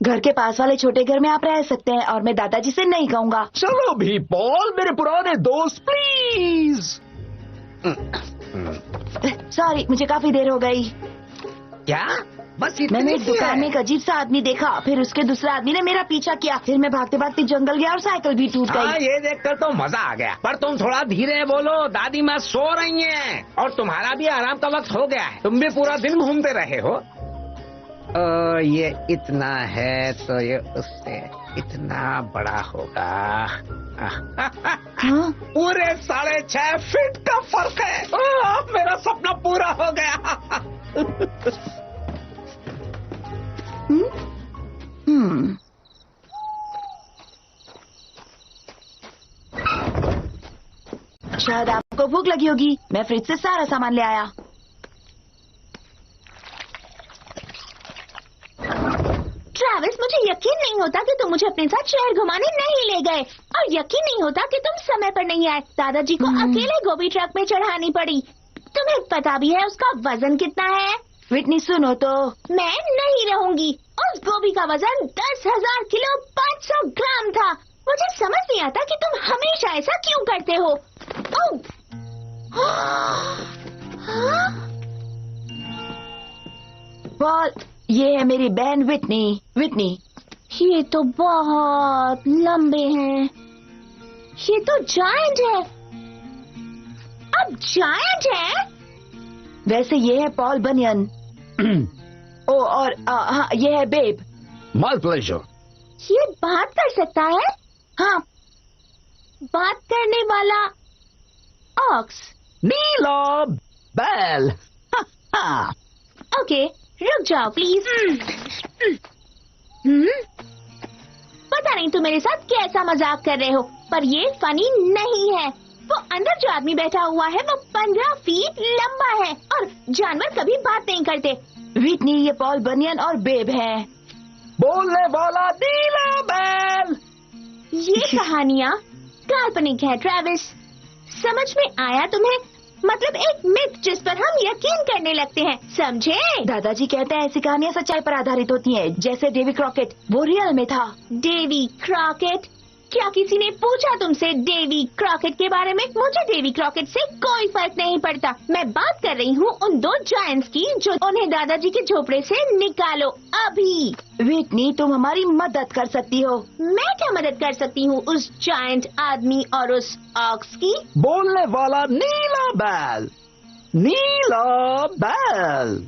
घर के पास वाले छोटे घर में आप रह सकते हैं और मैं दादाजी से नहीं कहूँगा। चलो भी पॉल, मेरे पुराने दोस्त प्लीज। सॉरी, मुझे काफी देर हो गई। क्या बस मैंने एक दुकान में एक अजीब सा आदमी देखा, फिर उसके दूसरे आदमी ने मेरा पीछा किया, फिर मैं भागते भागते जंगल गया और साइकिल भी टूट हाँ, गई। ये देखकर तो मजा आ गया। पर तुम थोड़ा धीरे बोलो, दादी माँ सो रही हैं और तुम्हारा भी आराम का वक्त हो गया है। तुम भी पूरा दिन घूमते रहे हो। ये इतना है तो ये उससे इतना बड़ा होगा। हाँ? पूरे 6.5 फीट का फर्क है। मेरा सपना पूरा हो गया। हम्म। शायद आपको भूख लगी होगी, मैं फ्रिज से सारा सामान ले आया। ट्रैविस, मुझे यकीन नहीं होता कि तुम मुझे अपने साथ शहर घुमाने नहीं ले गए, और यकीन नहीं होता कि तुम समय पर नहीं आए। दादाजी को अकेले गोभी ट्रक में चढ़ानी पड़ी। तुम्हें पता भी है उसका वजन कितना है? विटनी सुनो तो। मैं नहीं रहूंगी। उस गोभी का वजन 10,000 किलो 500 ग्राम था। मुझे समझ नहीं आता कि तुम हमेशा ऐसा क्यों करते हो। पॉल, ये है मेरी बहन विटनी। विटनी, ये तो बहुत लंबे हैं। ये तो जायंट है। अब जायंट है। वैसे ये है पॉल बनियन। ओ, और हाँ, ये है बेब। My pleasure. ये बात कर सकता है? हाँ, बात करने वाला ऑक्स। नीला बैल। ओके, रुक जाओ प्लीज। पता नहीं तुम मेरे साथ कैसा मजाक कर रहे हो, पर ये फनी नहीं है। वो अंदर जो आदमी बैठा हुआ है वो 15 फीट लंबा है, और जानवर कभी बात नहीं करते। विटनी, ये पॉल बनियन और बेब है। बोलने वाला नीला बैल। ये कहानियाँ काल्पनिक है ट्रैविस। समझ में आया तुम्हें? मतलब एक मिथ जिस पर हम यकीन करने लगते हैं, समझे? दादाजी कहते हैं ऐसी कहानियाँ सच्चाई पर आधारित होती हैं, जैसे डेवी क्रॉकेट, वो रियल में था। Davy Crockett? क्या किसी ने पूछा तुमसे डेवी क्रॉकेट के बारे में? मुझे डेवी क्रॉकेट से कोई फर्क नहीं पड़ता। मैं बात कर रही हूँ उन 2 जायंट्स की जो उन्हें दादाजी के झोपड़े से निकालो अभी। विटनी, तुम हमारी मदद कर सकती हो। मैं क्या मदद कर सकती हूँ उस जायंट आदमी और उस ऑक्स की? बोलने वाला नीला बैल। नीला बैल।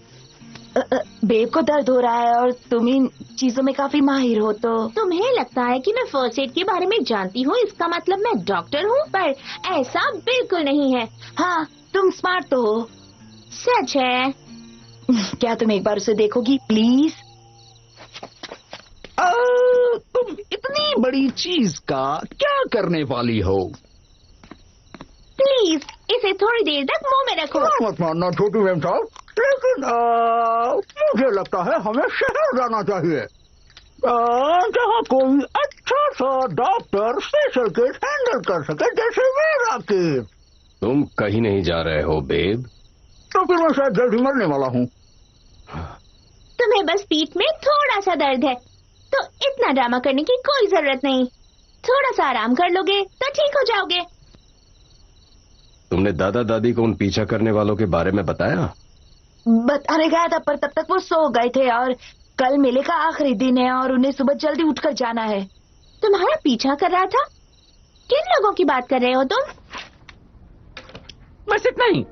बेब को दर्द हो रहा है और तुम इन चीजों में काफी माहिर हो, तो तुम्हें लगता है कि मैं फर्स्ट एड के बारे में जानती हूँ, इसका मतलब मैं डॉक्टर हूँ? पर ऐसा बिल्कुल नहीं है। हाँ, तुम स्मार्ट तो हो। सच है। क्या तुम एक बार उसे देखोगी प्लीज? तुम इतनी बड़ी चीज का क्या करने वाली हो? प्लीज इसे थोड़ी देर तक मुंह में रखो। मत मारना छोटू मैम साहब, लेकिन मुझे लगता है हमें शहर जाना चाहिए, जहाँ कोई अच्छा सा डॉक्टर स्पेशल केस हैंडल कर सके, जैसे मेरा केस। तुम कहीं नहीं जा रहे हो बेब? तो फिर मैं शायद जल्दी मरने वाला हूँ। तुम्हें बस पीठ में थोड़ा सा दर्द है, तो इतना ड्रामा करने की कोई जरूरत नहीं। थोड़ा सा आराम कर लोगे तो ठीक हो जाओगे। तुमने दादा दादी को उन पीछा करने वालों के बारे में बताया? बताने गया था, पर तब तक वो सो गए थे, और कल मेले का आखिरी दिन है और उन्हें सुबह जल्दी उठकर जाना है। तुम्हारा पीछा कर रहा था? किन लोगों की बात कर रहे हो तुम? बस इतना ही।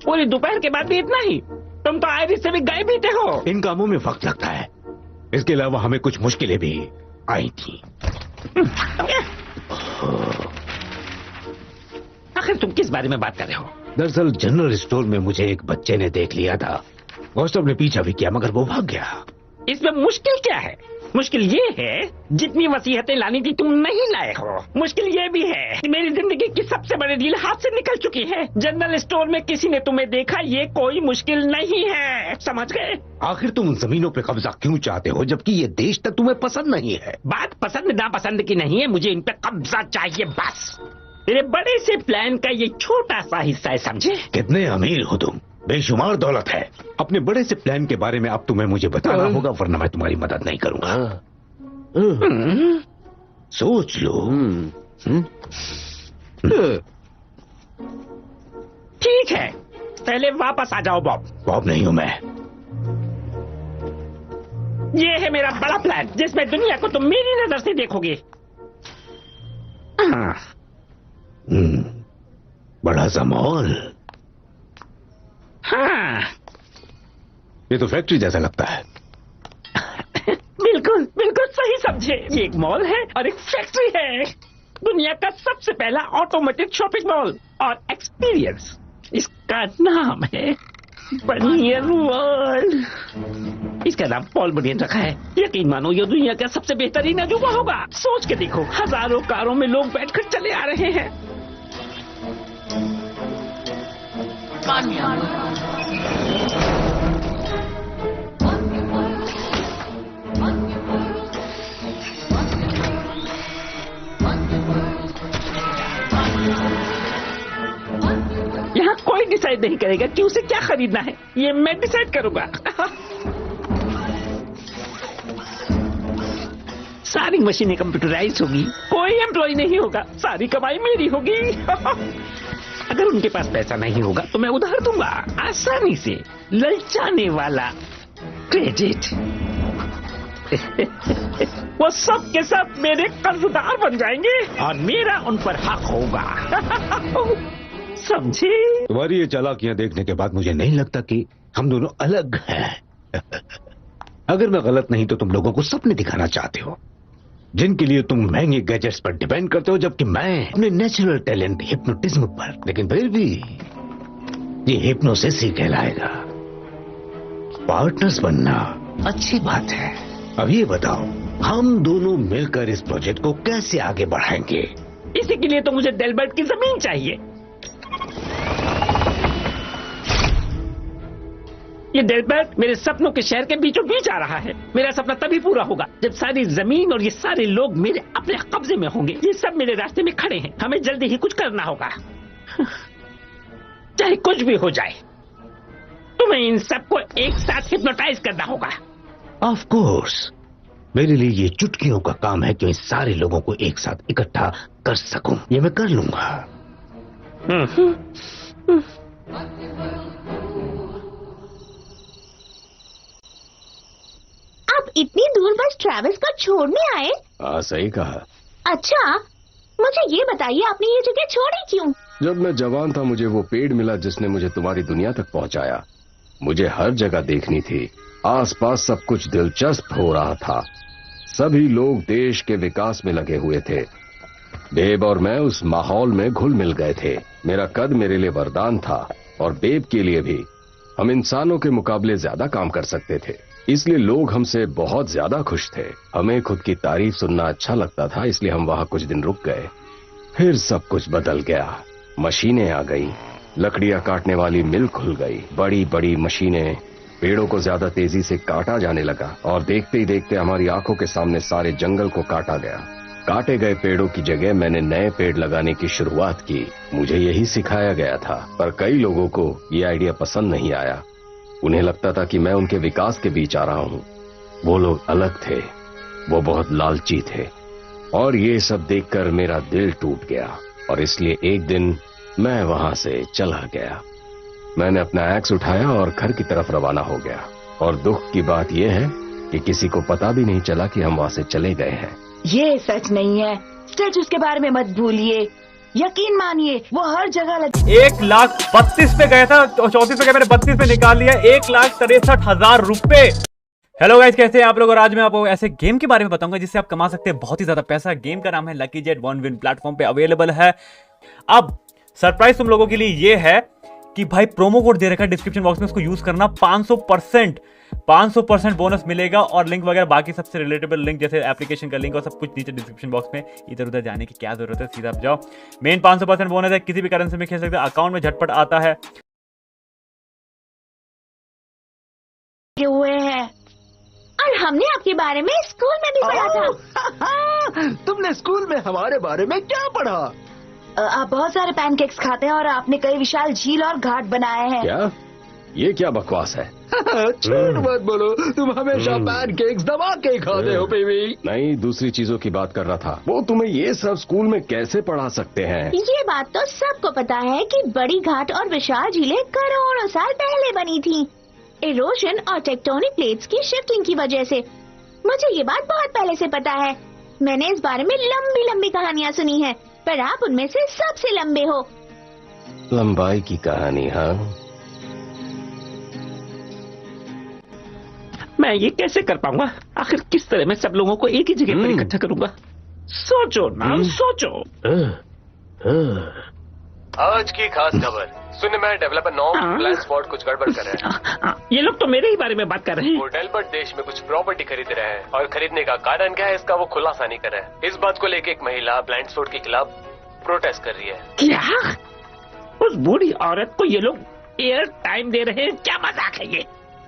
पूरी दोपहर के बाद भी इतना ही? तुम तो आयरिस से भी गए बीते हो। इन कामों में वक्त लगता है। इसके अलावा हमें कुछ मुश्किलें भी आई थी। आखिर तुम किस बारे में बात कर रहे हो? दरअसल जनरल स्टोर में मुझे एक बच्चे ने देख लिया था। गौस्टव ने पीछा भी किया, मगर वो भाग गया। इसमें मुश्किल क्या है? मुश्किल ये है जितनी वसीयतें लानी थी तुम नहीं लाए हो। मुश्किल ये भी है कि मेरी जिंदगी की सबसे बड़ी डील हाथ से निकल चुकी है। जनरल स्टोर में किसी ने तुम्हें देखा, ये कोई मुश्किल नहीं है, समझ गए? आखिर तुम उन जमीनों पे कब्जा क्यों चाहते हो, जबकि ये देश तक तुम्हें पसंद नहीं है? बात पसंद नापसंद की नहीं है, मुझे इन पे कब्जा चाहिए बस। मेरे बड़े से प्लान का ये छोटा सा हिस्सा है, समझे? कितने अमीर हो तुम, बेशुमार दौलत है। अपने बड़े से प्लान के बारे में अब तुम्हें मुझे बताना होगा, वरना मैं तुम्हारी मदद नहीं करूंगा। सोच लो। ठीक है, पहले वापस आ जाओ बॉब। बॉब नहीं हूं मैं। ये है मेरा बड़ा प्लान जिसमें दुनिया को तुम मेरी नजर से देखोगे। बड़ा सा मॉल। हाँ ये तो फैक्ट्री जैसा लगता है। बिल्कुल बिल्कुल सही समझे। ये एक मॉल है और एक फैक्ट्री है। दुनिया का सबसे पहला ऑटोमेटेड शॉपिंग मॉल और एक्सपीरियंस। इसका नाम है बनियन वर्ल्ड। इसका नाम पॉल बनियन रखा है। यकीन मानो ये दुनिया का सबसे बेहतरीन अजूबा होगा। सोच के देखो, हजारों कारों में लोग बैठकर चले आ रहे हैं। यहाँ कोई डिसाइड नहीं करेगा कि उसे क्या खरीदना है। ये मैं डिसाइड करूंगा। सारी मशीनें कंप्यूटराइज होगी। कोई एम्प्लॉय नहीं होगा। सारी कमाई मेरी होगी। अगर उनके पास पैसा नहीं होगा तो मैं उधार दूंगा, आसानी से। ललचाने वाला क्रेडिट। वो सब के सब मेरे कर्जदार बन जाएंगे और मेरा उन पर हक होगा। समझे? तुम्हारी ये चालाकियां देखने के बाद मुझे नहीं लगता कि हम दोनों अलग हैं। अगर मैं गलत नहीं तो तुम लोगों को सपने दिखाना चाहते हो जिनके लिए तुम महंगे गैजेट्स पर डिपेंड करते हो, जबकि मैं अपने नेचुरल टैलेंट हिप्नोटिज्म पर। लेकिन फिर भी ये हिप्नोसिस ही कहलाएगा। पार्टनर्स बनना अच्छी बात है। अब ये बताओ, हम दोनों मिलकर इस प्रोजेक्ट को कैसे आगे बढ़ाएंगे? इसी के लिए तो मुझे डेल्बर्ट की जमीन चाहिए। ये डेल्बर्ट मेरे सपनों के शहर के बीचों बीच आ रहा है। मेरा सपना तभी पूरा होगा जब सारी जमीन और ये सारे लोग मेरे अपने कब्जे में होंगे। ये सब मेरे रास्ते में खड़े हैं। हमें जल्दी ही कुछ करना होगा, चाहे कुछ भी हो जाए। तुम्हें इन सबको एक साथ हिप्नोटाइज करना होगा। ऑफ कोर्स, मेरे लिए ये चुटकियों का काम है कि मैं सारे लोगों को एक साथ इकट्ठा कर सकूं। ये मैं कर लूंगा। आप इतनी दूर बस ट्रेविस को छोड़ने आए? हाँ, सही कहा। अच्छा, मुझे ये बताइए आपने ये जगह छोड़ी क्यों? जब मैं जवान था मुझे वो पेड़ मिला जिसने मुझे तुम्हारी दुनिया तक पहुंचाया। मुझे हर जगह देखनी थी। आसपास सब कुछ दिलचस्प हो रहा था। सभी लोग देश के विकास में लगे हुए थे। बेब और मैं उस माहौल में घुल मिल गए थे। मेरा कद मेरे लिए वरदान था और बेब के लिए भी। हम इंसानों के मुकाबले ज्यादा काम कर सकते थे, इसलिए लोग हमसे बहुत ज्यादा खुश थे। हमें खुद की तारीफ सुनना अच्छा लगता था, इसलिए हम वहां कुछ दिन रुक गए। फिर सब कुछ बदल गया। मशीनें आ गई, लकड़ियां काटने वाली मिल खुल गई। बड़ी बड़ी मशीनें, पेड़ों को ज्यादा तेजी से काटा जाने लगा और देखते ही देखते हमारी आंखों के सामने सारे जंगल को काटा गया। काटे गए पेड़ों की जगह मैंने नए पेड़ लगाने की शुरुआत की। मुझे यही सिखाया गया था, पर कई लोगों को ये आइडिया पसंद नहीं आया। उन्हें लगता था कि मैं उनके विकास के बीच आ रहा हूं। वो लोग अलग थे, वो बहुत लालची थे और ये सब देखकर मेरा दिल टूट गया और इसलिए एक दिन मैं वहां से चला गया। मैंने अपना एक्स उठाया और घर की तरफ रवाना हो गया और दुख की बात यह है कि किसी को पता भी नहीं चला कि हम वहां से चले गए हैं। ये सच नहीं है। स्टैचूज के बारे में मत भूलिए। यकीन मानिए वो हर जगह 1,32,000 पे गया था, 34 पे गया, मैंने 32 पे निकाल लिया। 1,63,000 रुपए। हेलो गाइस, कैसे हैं आप लोग? और आज मैं आपको ऐसे गेम के बारे में बताऊंगा जिससे आप कमा सकते हैं बहुत ही ज्यादा पैसा। गेम का नाम है lucky jet. One win platform पे अवेलेबल है। अब सरप्राइज तुम लोगों के लिए ये है कि भाई प्रोमो कोड दे रखा है डिस्क्रिप्शन बॉक्स में, उसको यूज करना। 500% बोनस मिलेगा और लिंक वगैरह बाकी सबसे रिलेटेबल लिंक जैसे एप्लीकेशन का लिंक और सब कुछ नीचे डिस्क्रिप्शन बॉक्स में। इधर उधर जाने की क्या जरूरत है, सीधा आप जाओ। मेन 500% बोनस है, किसी भी करेंसी में खेल सकते हैं, अकाउंट में झटपट आता है। हुए हैं और हमने आपके बारे में स्कूल में भी पढ़ा था। तुमने स्कूल में हमारे बारे में क्या पढ़ा? आप बहुत सारे पैनकेक्स खाते हैं और आपने कई विशाल झील और घाट बनाए हैं। क्या? ये क्या बकवास है? झूठ मत बोलो, तुम हमेशा पैनकेक्स दबा के खाते हो बेबी। नहीं, दूसरी चीजों की बात कर रहा था। वो तुम्हें ये सब स्कूल में कैसे पढ़ा सकते हैं? ये बात तो सबको पता है कि बड़ी घाट और विशाल झीलें करोड़ों साल पहले बनी थी। इरोजन और टेक्टोनिक प्लेट्स की शिफ्टिंग की वजह से मुझे ये बात बहुत पहले से पता है। मैंने इस बारे में लंबी लंबी कहानियाँ सुनी हैं, पर आप उनमें से सबसे लंबे हो। लंबाई की कहानी, हाँ? मैं ये कैसे कर पाऊंगा? आखिर किस तरह मैं सब लोगों को एक ही जगह पर इकट्ठा करूंगा? सोचो ना, सोचो। आज की खास खबर सुनने में डेवलपर नॉर्म ब्लैंकफोर्ड कुछ गड़बड़ कर रहे हैं। ये लोग तो मेरे ही बारे में बात कर रहे हैं। वो डेल्बर्ट देश में कुछ प्रॉपर्टी खरीद रहे हैं और खरीदने का कारण क्या है इसका वो खुलासा नहीं कर रहे हैं। इस बात को लेकर एक महिला ब्लैंकफोर्ड के खिलाफ प्रोटेस्ट कर रही है। क्या? उस बूढ़ी औरत को ये लोग एयर टाइम दे रहे हैं? क्या मजाक है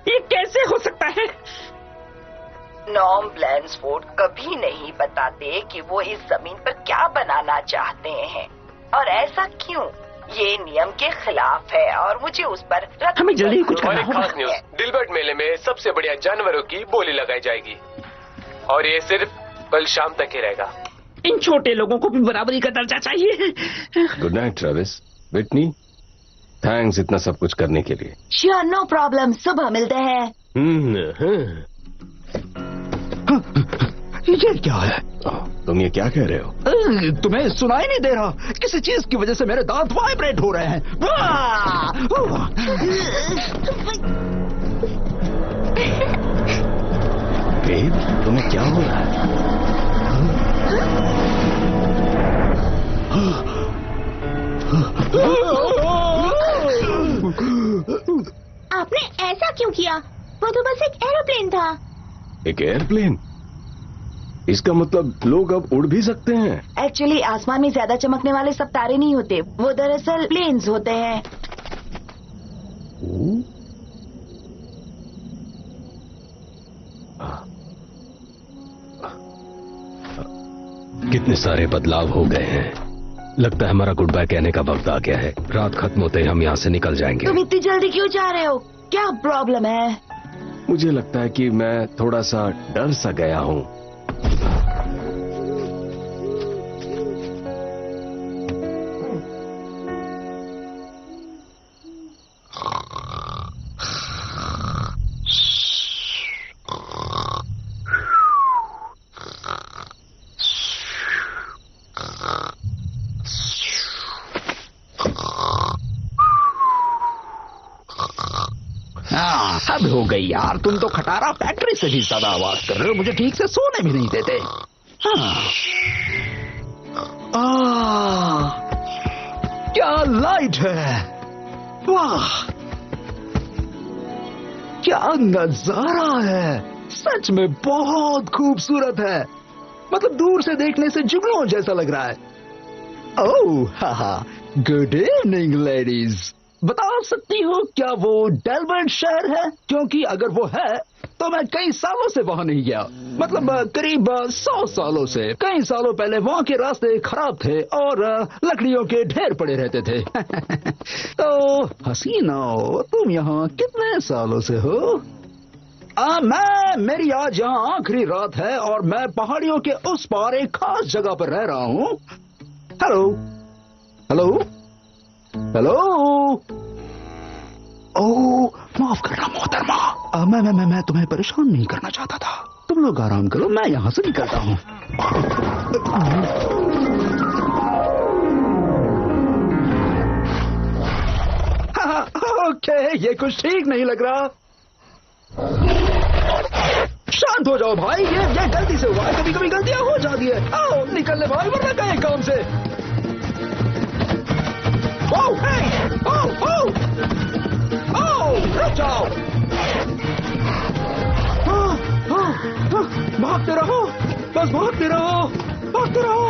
ये कैसे हो सकता है? नॉर्म ब्लैंकफोर्ड कभी नहीं बताते कि वो इस जमीन पर क्या बनाना चाहते हैं और ऐसा क्यों। ये नियम के खिलाफ है और मुझे उस पर हमें जल्दी कुछ और करना एक होगा। खास न्यूज, डिल्बर्ट मेले में सबसे बढ़िया जानवरों की बोली लगाई जाएगी और ये सिर्फ कल शाम तक ही रहेगा। इन छोटे लोगों को भी बराबरी का दर्जा चाहिए। Good night Travis. Whitney, thanks इतना सब कुछ करने के लिए। Sure, no problem. सुबह मिलते हैं। ये क्या है? तुम ये क्या कह रहे हो? तुम्हें सुनाई नहीं दे रहा? किसी चीज की वजह से मेरे दांत वाइब्रेट हो रहे हैं। बेब, तुम्हें क्या हो रहा है? आपने ऐसा क्यों किया? वो तो बस एक एरोप्लेन था। एक एयरप्लेन? इसका मतलब लोग अब उड़ भी सकते हैं? एक्चुअली आसमान में ज्यादा चमकने वाले सब तारे नहीं होते, वो दरअसल प्लेन्स होते हैं। कितने सारे बदलाव हो गए हैं। लगता है हमारा गुड बाय कहने का वक्त आ गया है। रात खत्म होते ही हम यहाँ से निकल जाएंगे। तुम इतनी जल्दी क्यों जा रहे हो? क्या प्रॉब्लम है? मुझे लगता है कि मैं थोड़ा सा डर सा गया हूँ। हद हो गई यार, तुम तो खटारा फैक्ट्री से भी ज्यादा आवाज कर रहे हो। मुझे ठीक से सोने भी नहीं देते। क्या लाइट है! वाह, क्या नजारा है! सच में बहुत खूबसूरत है। मतलब दूर से देखने से जुगनू जैसा लग रहा है। ओह, हाहा, गुड इवनिंग लेडीज। बता सकती हो क्या वो डेल्बर्ट शहर है? क्योंकि अगर वो है तो मैं कई सालों से वहां नहीं गया। मतलब करीब 100 सालों से। कई सालों पहले वहां के रास्ते खराब थे और लकड़ियों के ढेर पड़े रहते थे। तो हसीना, तुम यहाँ कितने सालों से हो? मेरी आज यहाँ आखिरी रात है और मैं पहाड़ियों के उस पार एक खास जगह पर रह रहा हूँ। Hello hello hello. ओह, माफ करना मोहतरमा। मैं तुम्हें परेशान नहीं करना चाहता था। तुम लोग आराम करो, मैं यहाँ से निकलता हूँ। ओके, ये कुछ ठीक नहीं लग रहा। शांत हो जाओ भाई, ये गलती से हुआ है। कभी कभी गलतियां हो जाती है। आओ निकलने भाई, वरना गए काम से। ओह, हे, ओह, ओह, ओह, रुक जाओ। भागते रहो, बस भागते रहो, भागते रहो।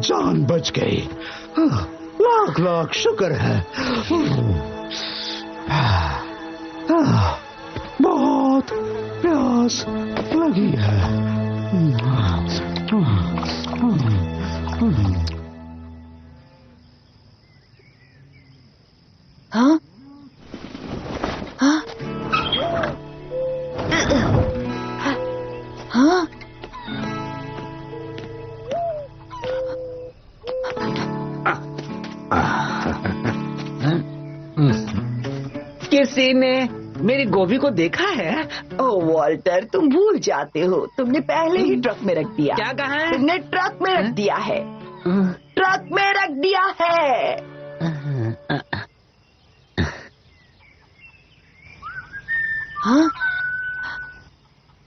जान बच गई। लाख लाख शुक्र है। बहुत प्यास लगी है। हाँ? हाँ? हाँ? किसी ने मेरी गोभी को देखा है? ओ वॉल्टर, तुम भूल जाते हो, तुमने पहले ही ट्रक में रख दिया। क्या कहा है? तुमने ट्रक में रख दिया है। ट्रक में रख दिया है। हाँ?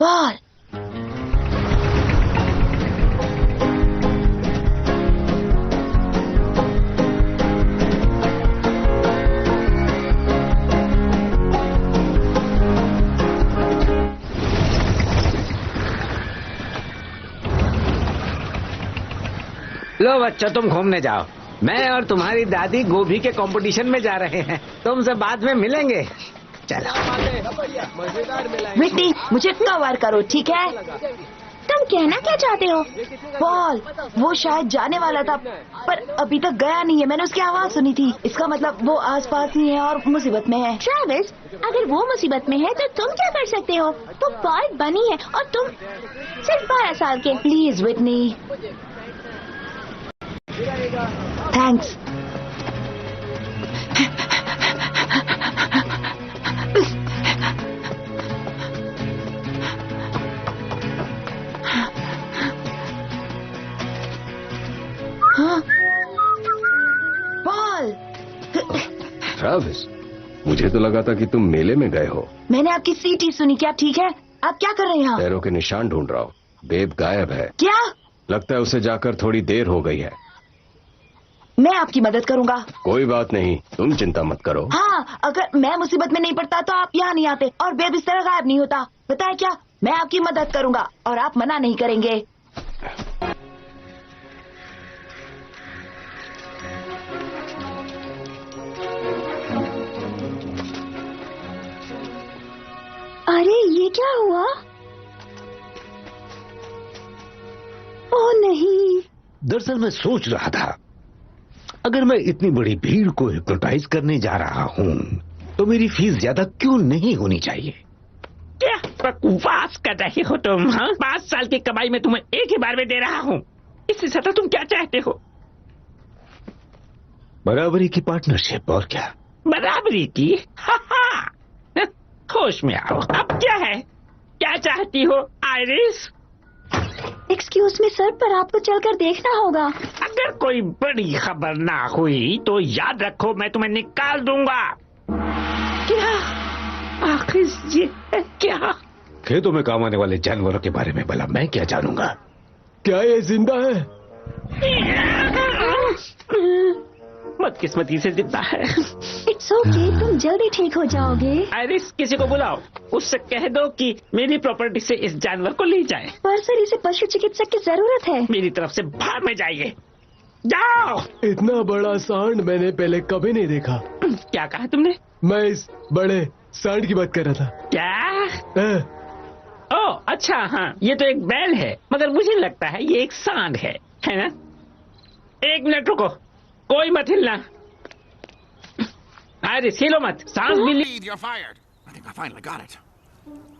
पॉल, लो बच्चों, तुम घूमने जाओ। मैं और तुम्हारी दादी गोभी के कंपटीशन में जा रहे हैं। तुमसे बाद में मिलेंगे। चलो। विटनी, मुझे कवर करो, ठीक है? तुम कहना क्या चाहते हो? पॉल, वो शायद जाने वाला था पर अभी तक गया नहीं है। मैंने उसकी आवाज सुनी थी। इसका मतलब वो आसपास ही है और मुसीबत में है। ट्रेविस, अगर वो मुसीबत में है तो तुम क्या कर सकते हो? वो पॉल बनी है और तुम सिर्फ 12 साल के। Please Whitney. थैंक्स। हाँ? पॉल! ट्रेविस, मुझे तो लगा था कि तुम मेले में गए हो। मैंने आपकी सीटी सुनी। क्या ठीक है? आप क्या कर रहे हैं यहाँ? पैरों के निशान ढूंढ रहा हूँ। बेब गायब है। क्या? लगता है उसे जाकर थोड़ी देर हो गई है। मैं आपकी मदद करूंगा। कोई बात नहीं, तुम चिंता मत करो। हाँ, अगर मैं मुसीबत में नहीं पड़ता तो आप यहाँ नहीं आते और बेब इस तरह गायब नहीं होता। पता है क्या, मैं आपकी मदद करूंगा और आप मना नहीं करेंगे। अरे ये क्या हुआ? ओह नहीं। दरअसल मैं सोच रहा था, अगर मैं इतनी बड़ी भीड़ को हिप्नोटाइज करने जा रहा हूँ तो मेरी फीस ज्यादा क्यों नहीं होनी चाहिए? क्या बकवास कर रहे हो तुम? हाँ, 5 साल की कमाई में तुम्हें एक ही बार में दे रहा हूँ। इससे ज्यादा तुम क्या चाहते हो? बराबरी की पार्टनरशिप, और क्या? बराबरी की? हा हा। होश में आओ। अब क्या है? क्या चाहती हो आइरिस? एक्सक्यूज मी सर, पर आपको चलकर देखना होगा। अगर कोई बड़ी खबर ना हुई तो याद रखो, मैं तुम्हें निकाल दूंगा। क्या? आखिर ये है क्या? खेतों में काम आने वाले जानवरों के बारे में भला मैं क्या जानूंगा? क्या ये जिंदा है? बदकिस्मती से जिंदा है। इट्स ओके, तुम जल्दी ठीक हो जाओगे। आइरिस, किसी को बुलाओ, उससे कह दो कि मेरी प्रॉपर्टी से इस जानवर को ले जाए। पर सर, इसे पशु चिकित्सक की जरूरत है। मेरी तरफ से बाहर में जाइए। जाओ। इतना बड़ा सांड मैंने पहले कभी नहीं देखा। क्या कहा तुमने? मैं इस बड़े सांड की बात कर रहा था। क्या? ओह अच्छा, हाँ, ये तो एक बैल है, मगर मुझे लगता है ये एक सांड है ना? 1 मिनट रुको, कोई मत हिलना। अरे हिलो मत, सांस भी ली। You're fired. I think I finally got it.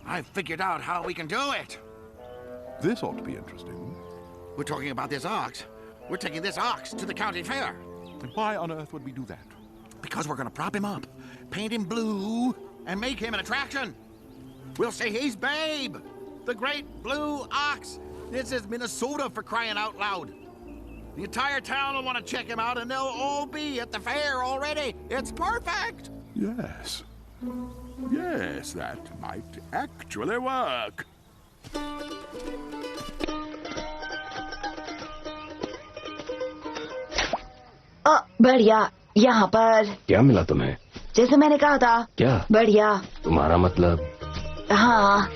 I've figured out how we can do it. This ought to be interesting. We're talking about this ox. We're taking this ox to the county fair. And why on earth would we do that? Because we're going to prop him up, paint him blue, and make him an attraction. We'll say he's Babe, the great blue ox. This is Minnesota, for crying out loud. The entire town will want to check him out, and they'll all be at the fair already. It's perfect. Yes. Yes, that might actually work. बढ़िया। यहाँ पर क्या मिला तुम्हें? जैसे मैंने कहा था। क्या? बढ़िया। तुम्हारा मतलब? हाँ।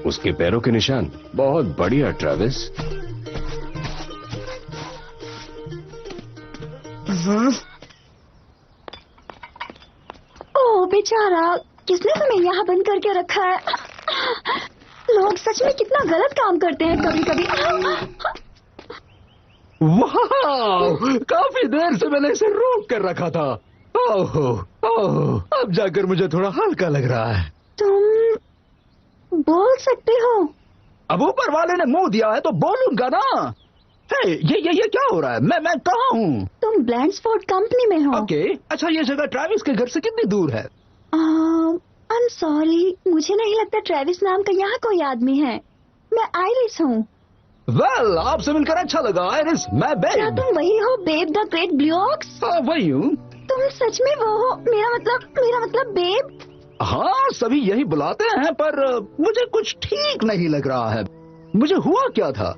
उसके पैरों के निशान बहुत बढ़िया ट्रेविस। ओह बेचारा, किसने तुम्हें यहाँ बंद करके रखा है? लोग सच में कितना गलत काम करते हैं कभी कभी। वाह, काफी देर से मैंने इसे रोक कर रखा था। ओह, ओह, अब जाकर मुझे थोड़ा हल्का लग रहा है। तुम बोल सकते हो? अब ऊपर वाले ने मुंह दिया है तो बोलूंगा ना। ये क्या हो रहा है? मैं कहाँ हूँ? तुम ब्लैंड्सफोर्ड कंपनी में हो? ओके, अच्छा ये जगह ट्रैविस के घर से कितनी दूर है? आई एम सॉरी, मुझे नहीं लगता ट्रैविस नाम का यहाँ कोई आदमी है। मैं आयरिस हूँ। वेल, आपसे मिलकर अच्छा लगा आयरिस। मैं क्या बेब। तुम वही हो, Babe the Great Blue Ox? हाँ, वही हूँ। तुम सच में वो हो? मेरा मतलब बेब। हाँ, सभी यही बुलाते हैं, पर मुझे कुछ ठीक नहीं लग रहा है। मुझे हुआ क्या था?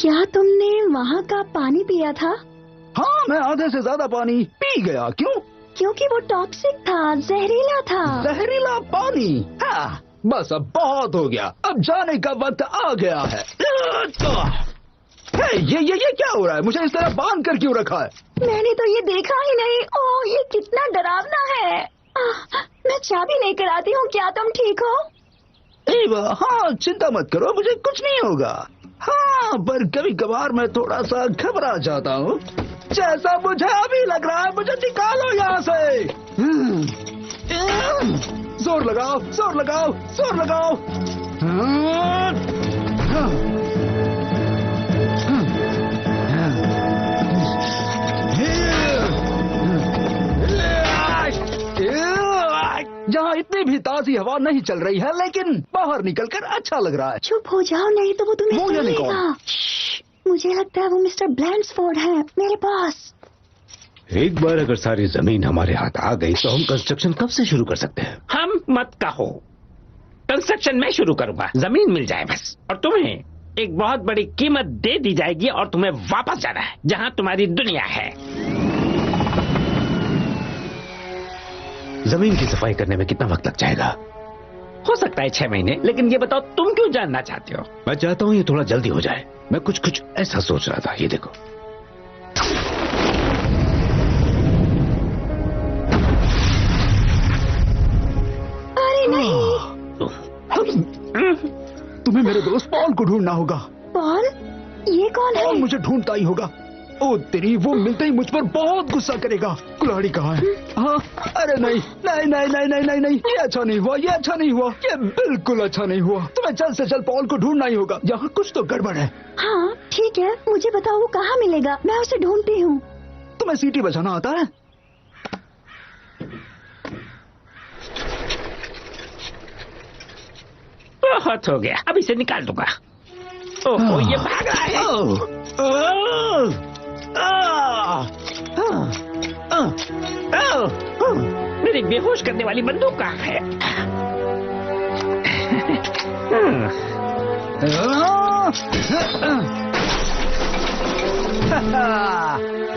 क्या तुमने वहाँ का पानी पिया था? हाँ, मैं आधे से ज्यादा पानी पी गया। क्यों? क्योंकि वो टॉक्सिक था, जहरीला था। जहरीला पानी? हाँ, बस अब बहुत हो गया। अब जाने का वक्त आ गया है। ये क्या हो रहा है? मुझे इस तरह बांध कर क्यों रखा है? मैंने तो ये देखा ही नहीं। ओह, ये कितना डरावना है। मैं चाबी लेकर आती हूँ। क्या तुम ठीक हो? एवा, हाँ, चिंता मत करो, मुझे कुछ नहीं होगा। हाँ, पर कभी कभार मैं थोड़ा सा घबरा जाता हूँ, जैसा मुझे अभी लग रहा है। मुझे निकालो यहाँ से। जोर लगाओ, जोर लगाओ, जोर लगाओ। यहाँ इतनी भी ताजी हवा नहीं चल रही है, लेकिन बाहर निकलकर अच्छा लग रहा है। चुप हो जाओ, नहीं तो वो तुम्हें वो यानी कौन? सुनेगा। मुझे लगता है वो मिस्टर ब्लैंड्सफोर्ड है, मेरे पास। एक बार अगर सारी जमीन हमारे हाथ आ गई तो हम कंस्ट्रक्शन कब से शुरू कर सकते हैं? हम मत कहो, कंस्ट्रक्शन मैं शुरू करूंगा। जमीन मिल जाए बस, और तुम्हें एक बहुत बड़ी कीमत दे दी जाएगी और तुम्हें वापस जाना है जहां तुम्हारी दुनिया है। जमीन की सफाई करने में कितना वक्त लग जाएगा? हो सकता है 6 महीने, लेकिन ये बताओ तुम क्यों जानना चाहते हो? मैं चाहता हूँ ये थोड़ा जल्दी हो जाए। मैं कुछ ऐसा सोच रहा था, ये देखो। अरे नहीं। तुम्हें मेरे दोस्त पॉल को ढूंढना होगा। पॉल? ये कौन है? पॉल मुझे ढूंढता ही होगा। ओ तेरी, वो मिलते ही मुझ पर बहुत गुस्सा करेगा। कुल्हाड़ी कहाँ है? हाँ, अरे नहीं नहीं नहीं नहीं नहीं नहीं नहीं, ये अच्छा नहीं हुआ, ये अच्छा नहीं हुआ, ये बिल्कुल अच्छा नहीं हुआ। तुम्हें जल्द से जल्द पॉल को ढूंढना ही होगा। यहाँ कुछ तो गड़बड़ है। हाँ ठीक है, मुझे बताओ वो कहाँ मिलेगा, मैं उसे ढूंढती हूँ। तुम्हें सीटी बजाना आता है? बहुत हो गया, अब इसे निकाल दूंगा। ओहो, ये भाग रहा है। मेरी बेहोश करने वाली बंदूक कहाँ है?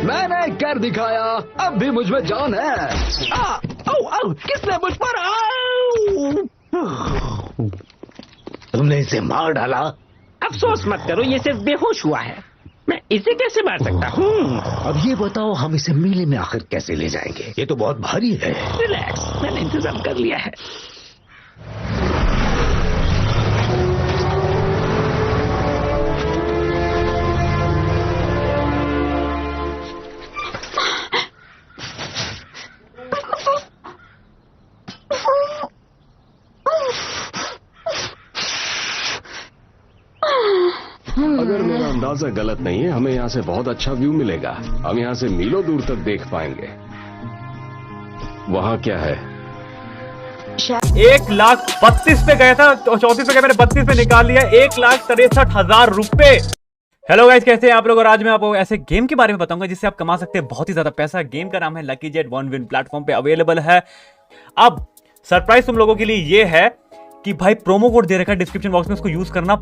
मैंने कर दिखाया, अब भी मुझ में जान है। किसने मुझ पर? तुमने इसे मार डाला? अफसोस मत करो, ये सिर्फ बेहोश हुआ है। मैं इसे कैसे मार सकता हूँ? अब ये बताओ, हम इसे मेले में आखिर कैसे ले जाएंगे? ये तो बहुत भारी है। रिलैक्स, मैंने इंतजाम कर लिया है। अगर मेरा अंदाजा गलत नहीं है, हमें यहाँ से बहुत अच्छा व्यू मिलेगा। हम यहाँ से मीलों दूर तक देख पाएंगे। वहाँ क्या है? 1,32,000 पे गया था, 34 पे गया, मैंने 32 पे निकाल लिया। 1,63,000 रुपए। हेलो गाइस, कैसे हैं आप लोग? और आज मैं आपको ऐसे गेम के बारे में बताऊंगा जिससे आप कमा सकते हैं बहुत ही ज्यादा पैसा। गेम का नाम है lucky jet, one win platform पे अवेलेबल है। अब सरप्राइज तुम लोगों के लिए ये है कि भाई प्रोमो कोड दे रखा है डिस्क्रिप्शन बॉक्स में, उसको यूज करना।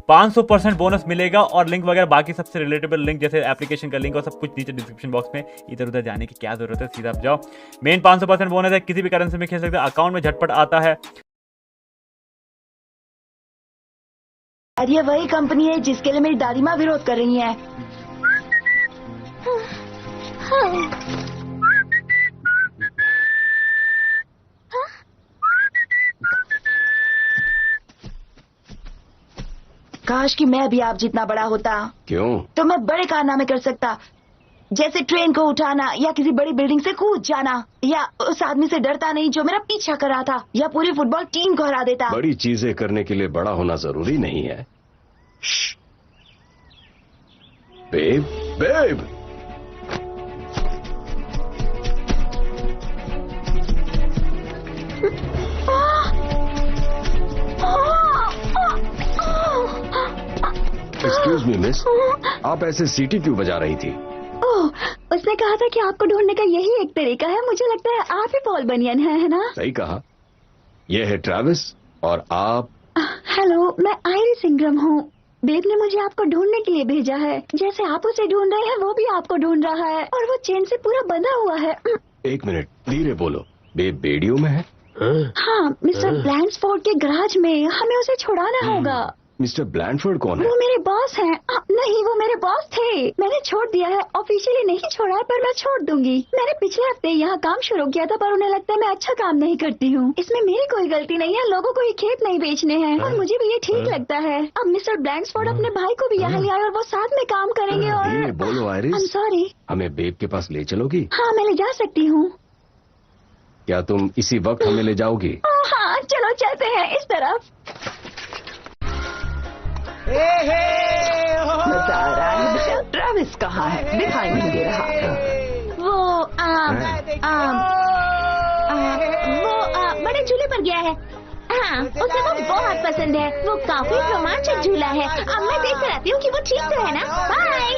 500% बोनस मिलेगा, और लिंक वगैरह बाकी सबसे रिलेटेबल लिंक जैसे एप्लीकेशन का लिंक और सब कुछ नीचे डिस्क्रिप्शन बॉक्स में। इधर उधर जाने की क्या जरूरत है, सीधा आप जाओ। मेन 500% बोनस है, किसी भी करेंसी में खेल सकते हैं, अकाउंट में झटपट आता है। और ये वही कंपनी है जिसके लिए मेरी दादी माँ विरोध कर रही है। काश कि मैं भी आप जितना बड़ा होता। क्यों? तो मैं बड़े कारनामे कर सकता, जैसे ट्रेन को उठाना, या किसी बड़ी बिल्डिंग से कूद जाना, या उस आदमी से डरता नहीं जो मेरा पीछा कर रहा था, या पूरी फुटबॉल टीम को हरा देता। बड़ी चीजें करने के लिए बड़ा होना जरूरी नहीं है। Babe, Babe. Excuse me miss, आप ऐसे सीटी क्यों बजा रही थी? ओह, उसने कहा था कि आपको ढूंढने का यही एक तरीका है। मुझे लगता है आप ही पॉल बनियन है ना? सही कहा। यह है ट्रैविस और आप? हेलो, मैं आयरिस इंग्रम हूँ। बेब ने मुझे आपको ढूंढने के लिए भेजा है। जैसे आप उसे ढूंढ रहे हैं वो भी आपको ढूंढ रहा है, और वो चेन से पूरा बंधा हुआ है। एक मिनट, धीरे बोलो। बेब बेडियो में है? हाँ, मिस्टर ब्लैंड्सफोर्ड के गराज में। हमें उसे छुड़ाना होगा। मिस्टर ब्लैंडफोर्ड कौन है? वो मेरे बॉस हैं। नहीं, वो मेरे बॉस थे। मैंने छोड़ दिया है, ऑफिशियली नहीं छोड़ा है, पर मैं छोड़ दूंगी। मैंने पिछले हफ्ते यहाँ काम शुरू किया था, पर उन्हें लगता है मैं अच्छा काम नहीं करती हूँ। इसमें मेरी कोई गलती नहीं है। लोगों को ये खेत नहीं बेचने हैं, और मुझे भी ये ठीक लगता है। अब मिस्टर ब्लैंडफोर्ड अपने भाई को भी यहाँ ले आए और वो साथ में काम करेंगे। और बोलो आयरिस, I'm sorry। हमें बेब के पास ले चलोगी? हाँ, मैं ले जा सकती हूँ। क्या तुम इसी वक्त हमें ले जाओगी? हाँ, चलो चलते हैं इस तरफ। मजा आ रहा है। ट्रैविस कहाँ है? दिखाई नहीं दे रहा। वो बड़े झूले पर गया है। हाँ, उसे वो बहुत पसंद है। वो काफी रोमांचक झूला है। अब मैं देख कर आती हूँ कि वो ठीक तो है ना। बाय।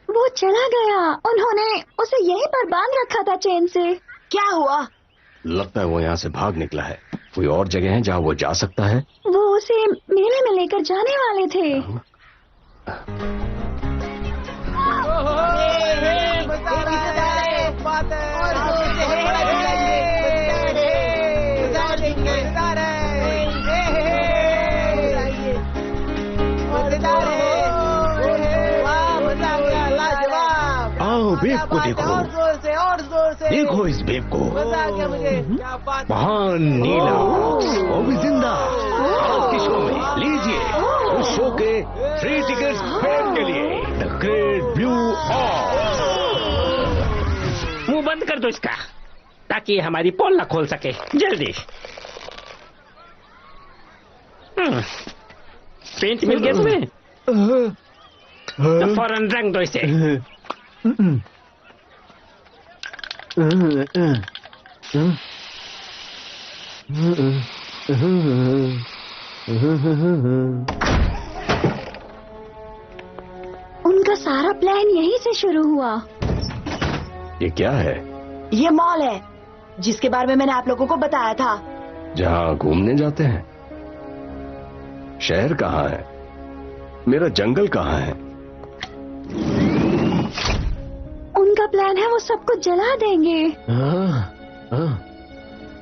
वो चला गया। उन्होंने उसे यहीं पर बांध रखा था चेन से। क्या हुआ? लगता है वो यहाँ से भाग निकला है। कोई और जगह है जहाँ वो जा सकता है? वो उसे मेले में लेकर जाने वाले थे। आओ बेब को देखो, देखो इस बेब को। महान नीला वो भी जिंदा आपके शो में। लीजिए उस शो के 3 टिकट्स बेब के लिए। The Great Blue Ox. मुंह बंद कर दो इसका, ताकि हमारी पोल ना खोल सके। जल्दी। पेंट मिल गया तुम्हें? तो फौरन रंग दो इसे। उनका सारा प्लान यहीं से शुरू हुआ। ये क्या है? ये मॉल है जिसके बारे में मैंने आप लोगों को बताया था। जहाँ घूमने जाते हैं? शहर कहाँ है? मेरा जंगल कहाँ है? उनका प्लान है वो सबको जला देंगे।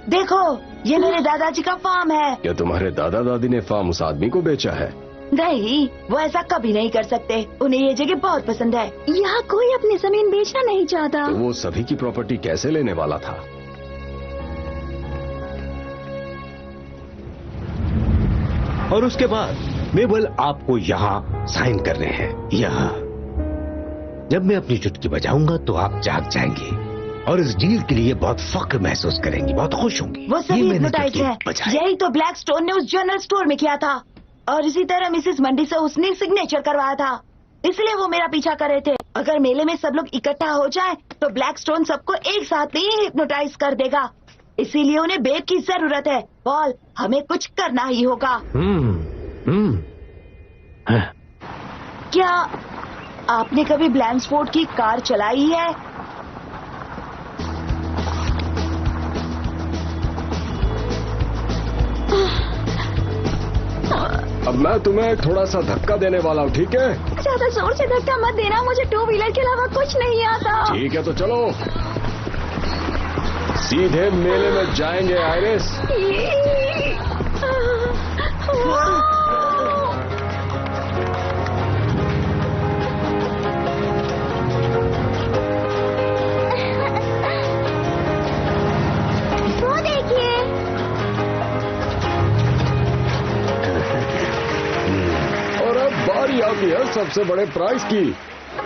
देखो, ये मेरे दादाजी का फार्म है। क्या तुम्हारे दादा दादी ने फार्म उस आदमी को बेचा है? नहीं, वो ऐसा कभी नहीं कर सकते। उन्हें ये जगह बहुत पसंद है। यहाँ कोई अपनी जमीन बेचना नहीं चाहता। तो वो सभी की प्रॉपर्टी कैसे लेने वाला था? और उसके बाद मेबल आपको यहाँ साइन करने हैं। यहाँ जब मैं अपनी चुटकी बजाऊंगा तो आप जाग जाएंगे और इस डील के लिए बहुत फख्र महसूस करेंगी, बहुत खुश होंगी। वो सभी हिप्नोटाइज है। यही तो ब्लैक स्टोन ने उस जनरल स्टोर में किया था, और इसी तरह मिसेस मंडी से उसने सिग्नेचर करवाया था। इसलिए वो मेरा पीछा कर रहे थे। अगर मेले में सब लोग इकट्ठा हो जाए तो ब्लैक स्टोन सबको एक साथ ही हिप्नोटाइज कर देगा। इसीलिए उन्हें बेब की जरूरत है। पॉल, हमें कुछ करना ही होगा। क्या आपने कभी ब्लैंड्सफोर्ड की कार चलाई है? अब मैं तुम्हें थोड़ा सा धक्का देने वाला हूँ, ठीक है? ज्यादा जोर से धक्का मत देना, मुझे 2 व्हीलर के अलावा कुछ नहीं आता। ठीक है, तो चलो सीधे मेले में जाएंगे आयरिस। वो देखिए। और अब बारी आती है सबसे बड़े प्राइज की,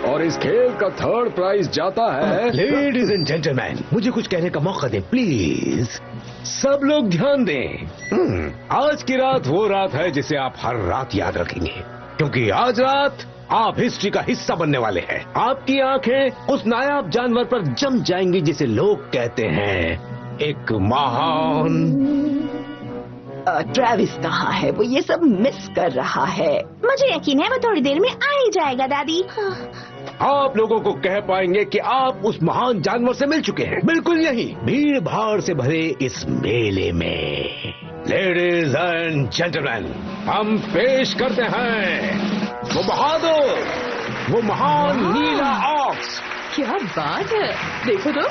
और इस खेल का 3rd प्राइज जाता है। लेडीज एंड जेंटलमैन, मुझे कुछ कहने का मौका दे प्लीज। सब लोग ध्यान दें। आज की रात वो रात है जिसे आप हर रात याद रखेंगे, क्योंकि आज रात आप हिस्ट्री का हिस्सा बनने वाले हैं। आपकी आंखें उस नायाब जानवर पर जम जाएंगी जिसे लोग कहते हैं एक महान। ट्रेविस कहाँ है? वो ये सब मिस कर रहा है। मुझे यकीन है वो थोड़ी देर में आ ही जाएगा दादी। आप लोगों को कह पाएंगे कि आप उस महान जानवर से मिल चुके हैं, बिल्कुल यही भीड़ भाड़ से भरे इस मेले में। लेडीज एंड जेंटलमैन, हम पेश करते हैं वो बहादुर, वो महान नीला ऑक्स। क्या बात है, देखो तो।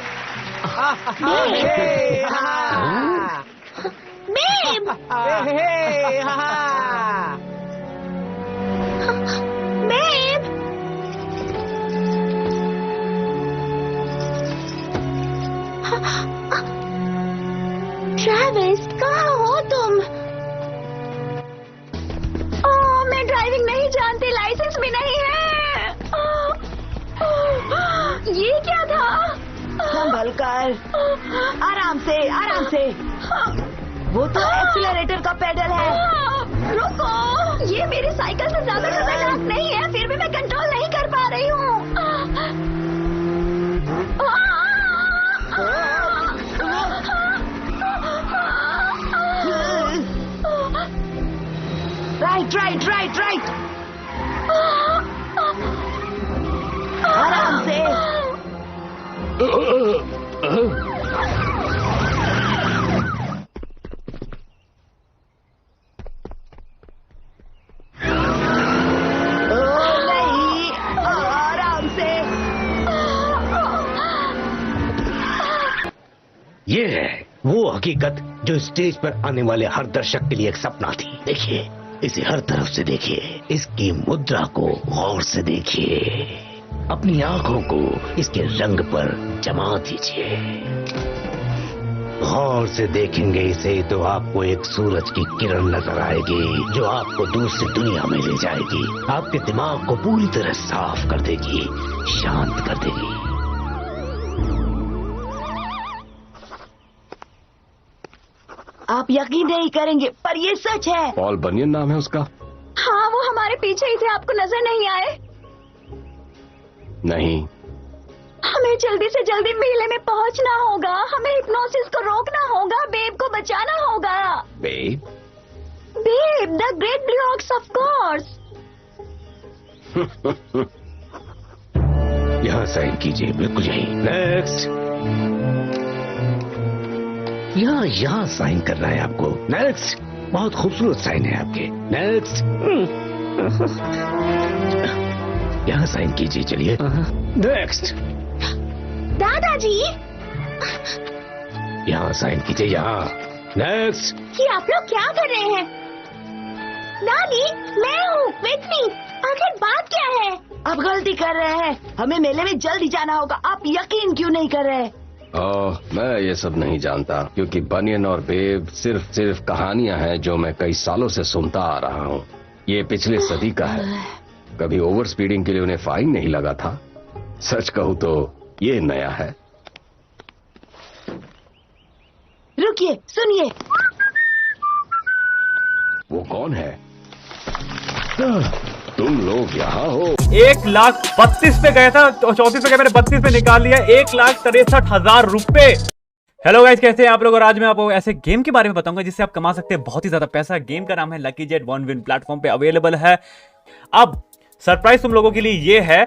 बेब! बेब! ट्रेविस, कहाँ हो तुम? ओह, मैं ड्राइविंग नहीं जानती, लाइसेंस भी नहीं है। ये क्या था? संभल कर, आराम से, आराम से। वो तो एक्सीलरेटर का पेडल है। रुको, ये मेरी साइकिल से ज्यादा खतरनाक नहीं है, फिर भी मैं कंट्रोल नहीं कर पा रही हूँ। राइट राइट राइट राइट, आराम से। नहीं, आराम से। ये है वो हकीकत जो स्टेज पर आने वाले हर दर्शक के लिए एक सपना थी। देखिए, इसे हर तरफ से देखिए, इसकी मुद्रा को गौर से देखिए, अपनी आंखों को इसके रंग पर जमा दीजिए। गौर से देखेंगे इसे तो आपको एक सूरज की किरण नजर आएगी जो आपको दूसरी दुनिया में ले जाएगी, आपके दिमाग को पूरी तरह साफ कर देगी, शांत कर देगी। आप यकीन नहीं करेंगे, पर ये सच है। पॉल बनियन नाम है उसका? हाँ, वो हमारे पीछे ही थे, आपको नजर नहीं आए? नहीं। हमें जल्दी से जल्दी मेले में पहुंचना होगा, हमें हिप्नोसिस को रोकना होगा, बेब को बचाना होगा। Babe? Babe, the Great Blue Ox, of course. यहाँ साइन कीजिए, बिल्कुल यही। नेक्स्ट। यहाँ साइन करना है आपको। नेक्स्ट। बहुत खूबसूरत साइन है आपके। नेक्स्ट। यहाँ साइन कीजिए, चलिए। नेक्स्ट। दादाजी, यहाँ साइन कीजिए, यहाँ। नेक्स्ट। ये आप लोग क्या कर रहे हैं? दादी, मैं हूँ विटनी। आखिर बात क्या है? आप गलती कर रहे हैं, हमें मेले में जल्दी जाना होगा। आप यकीन क्यों नहीं कर रहे? मैं ये सब नहीं जानता, क्योंकि बनियन और बेब सिर्फ कहानियां हैं जो मैं कई सालों से सुनता आ रहा हूँ। ये पिछले सदी का है। कभी ओवर स्पीडिंग के लिए उन्हें फाइन नहीं लगा था। सच कहूँ तो ये नया है। रुकिए, सुनिए। वो कौन है? तुम लोग यहाँ हो? 1,32,000 पे गया था, 34 पे गया, मैंने 32 पे निकाल लिया। 1,63,000 रुपए। हेलो गाइस, कैसे हैं आप लोग? और आज मैं आपको ऐसे गेम के बारे में बताऊंगा जिससे आप कमा सकते हैं बहुत ही ज्यादा पैसा। गेम का नाम है lucky jet, one win platform पे अवेलेबल है। अब सरप्राइज तुम लोगों के लिए ये है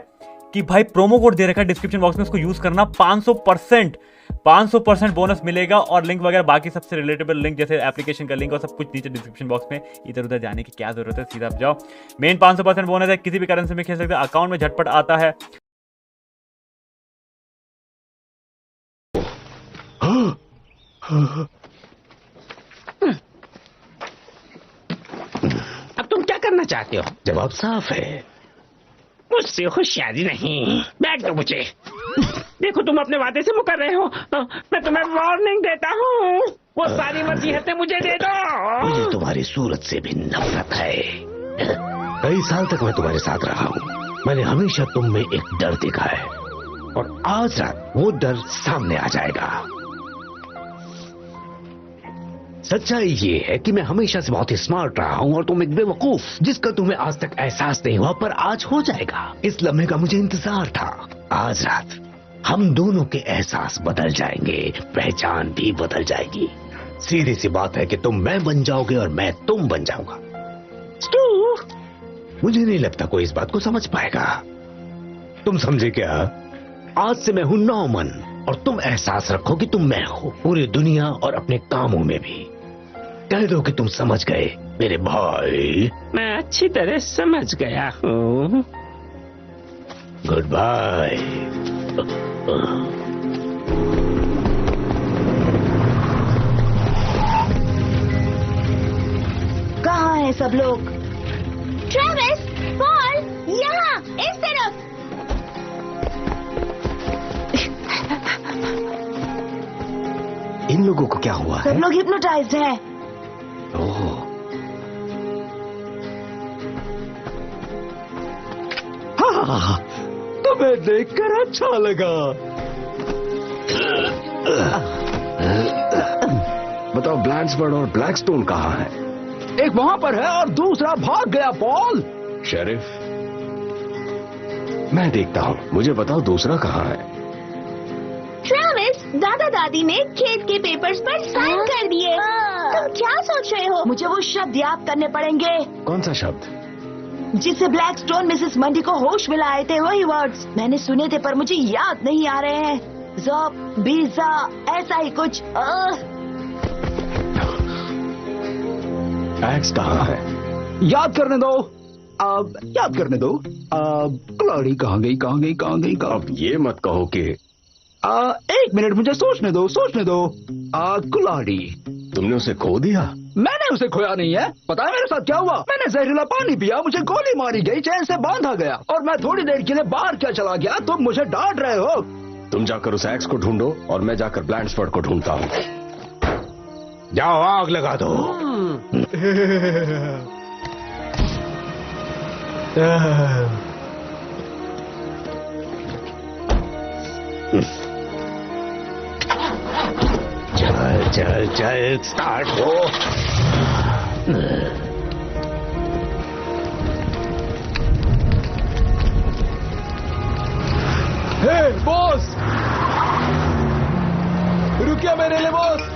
कि भाई प्रोमो कोड दे रखा है डिस्क्रिप्शन बॉक्स में, उसको यूज करना। 500% बोनस मिलेगा, और लिंक वगैरह बाकी सबसे रिलेटेबल लिंक जैसे एप्लीकेशन का लिंक और सब कुछ नीचे डिस्क्रिप्शन बॉक्स में। इधर उधर जाने की क्या जरूरत है, सीधा आप जाओ। मेन 500% बोनस है, किसी भी करेंसी में खेल सकते हैं, अकाउंट में झटपट आता है। अब तुम क्या करना चाहते हो? जवाब साफ है, मुझसे होशियारी नहीं। बैग दो मुझे। देखो, तुम अपने वादे से मुकर रहे हो। मैं तुम्हें वार्निंग देता हूँ, वो सारी नसीहतें मुझे दे दो। मुझे तुम्हारी सूरत से भी नफरत है। कई साल तक मैं तुम्हारे साथ रहा हूँ, मैंने हमेशा तुम में एक डर देखा है, और आज रात वो डर सामने आ जाएगा। सच्चाई ये है कि मैं हमेशा से बहुत ही स्मार्ट रहा हूँ और तुम एक बेवकूफ जिसका तुम्हें आज तक एहसास नहीं हुआ, पर आज हो जाएगा। इस लम्हे का मुझे इंतजार था। आज रात हम दोनों के एहसास बदल जाएंगे, पहचान भी बदल जाएगी। सीधी सी बात है कि तुम मैं बन जाओगे और मैं तुम बन जाऊंगा। स्टू, मुझे नहीं लगता कोई इस बात को समझ पाएगा। तुम समझे क्या? आज से मैं हूं नॉर्मन और तुम एहसास रखो कि तुम मैं हो, पूरी दुनिया और अपने कामों में भी। कह दो कि तुम समझ गए मेरे भाई। मैं अच्छी तरह समझ गया हूँ। Goodbye. कहाँ हैं सब लोग? ट्रेविस, पॉल, यहाँ इस तरफ। इन लोगों को क्या हुआ है? सब लोग हिप्नोटाइज्ड हैं। ओह, हाँ, तुम्हें देखकर अच्छा लगा। बताओ ब्लैंड्सफोर्ड और ब्लैकस्टोन कहाँ है? एक वहाँ पर है और दूसरा भाग गया पॉल। शेरिफ, मैं देखता हूँ, मुझे बताओ दूसरा कहाँ है? ट्रेविस, दादा दादी ने खेत के पेपर्स पर साइन कर दिए। तुम क्या सोच रहे हो? मुझे वो शब्द याद करने पड़ेंगे कौन सा शब्द? जिससे ब्लैकस्टोन मिसेस मंडी को होश में लाए थे। वही वर्ड्स मैंने सुने थे पर मुझे याद नहीं आ रहे हैं। ज़ॉब, बीजा, ऐसा ही कुछ। एक्स कहाँ है? याद करने दो, याद करने दो। कुल्हाड़ी कहाँ गई, कहाँ गई, कहाँ गई, कहाँ? अब ये मत कहो कि एक मिनट, मुझे सोचने दो, सोचने दो। कुल्हाड़ी, तुमने उसे खो दिया? मैंने उसे खोया नहीं है। पता है मेरे साथ क्या हुआ? मैंने जहरीला पानी पिया, मुझे गोली मारी गई, चैन से बांधा गया और मैं थोड़ी देर के लिए बाहर क्या चला गया। तुम मुझे डांट रहे हो। तुम जाकर उस एक्स को ढूंढो और मैं जाकर ब्लैंड्सफोर्ड को ढूंढता हूँ। जाओ आग लगा दो। चल चल चल, स्टार्ट हो। हे बॉस, रुकिए मेरे लिए बॉस।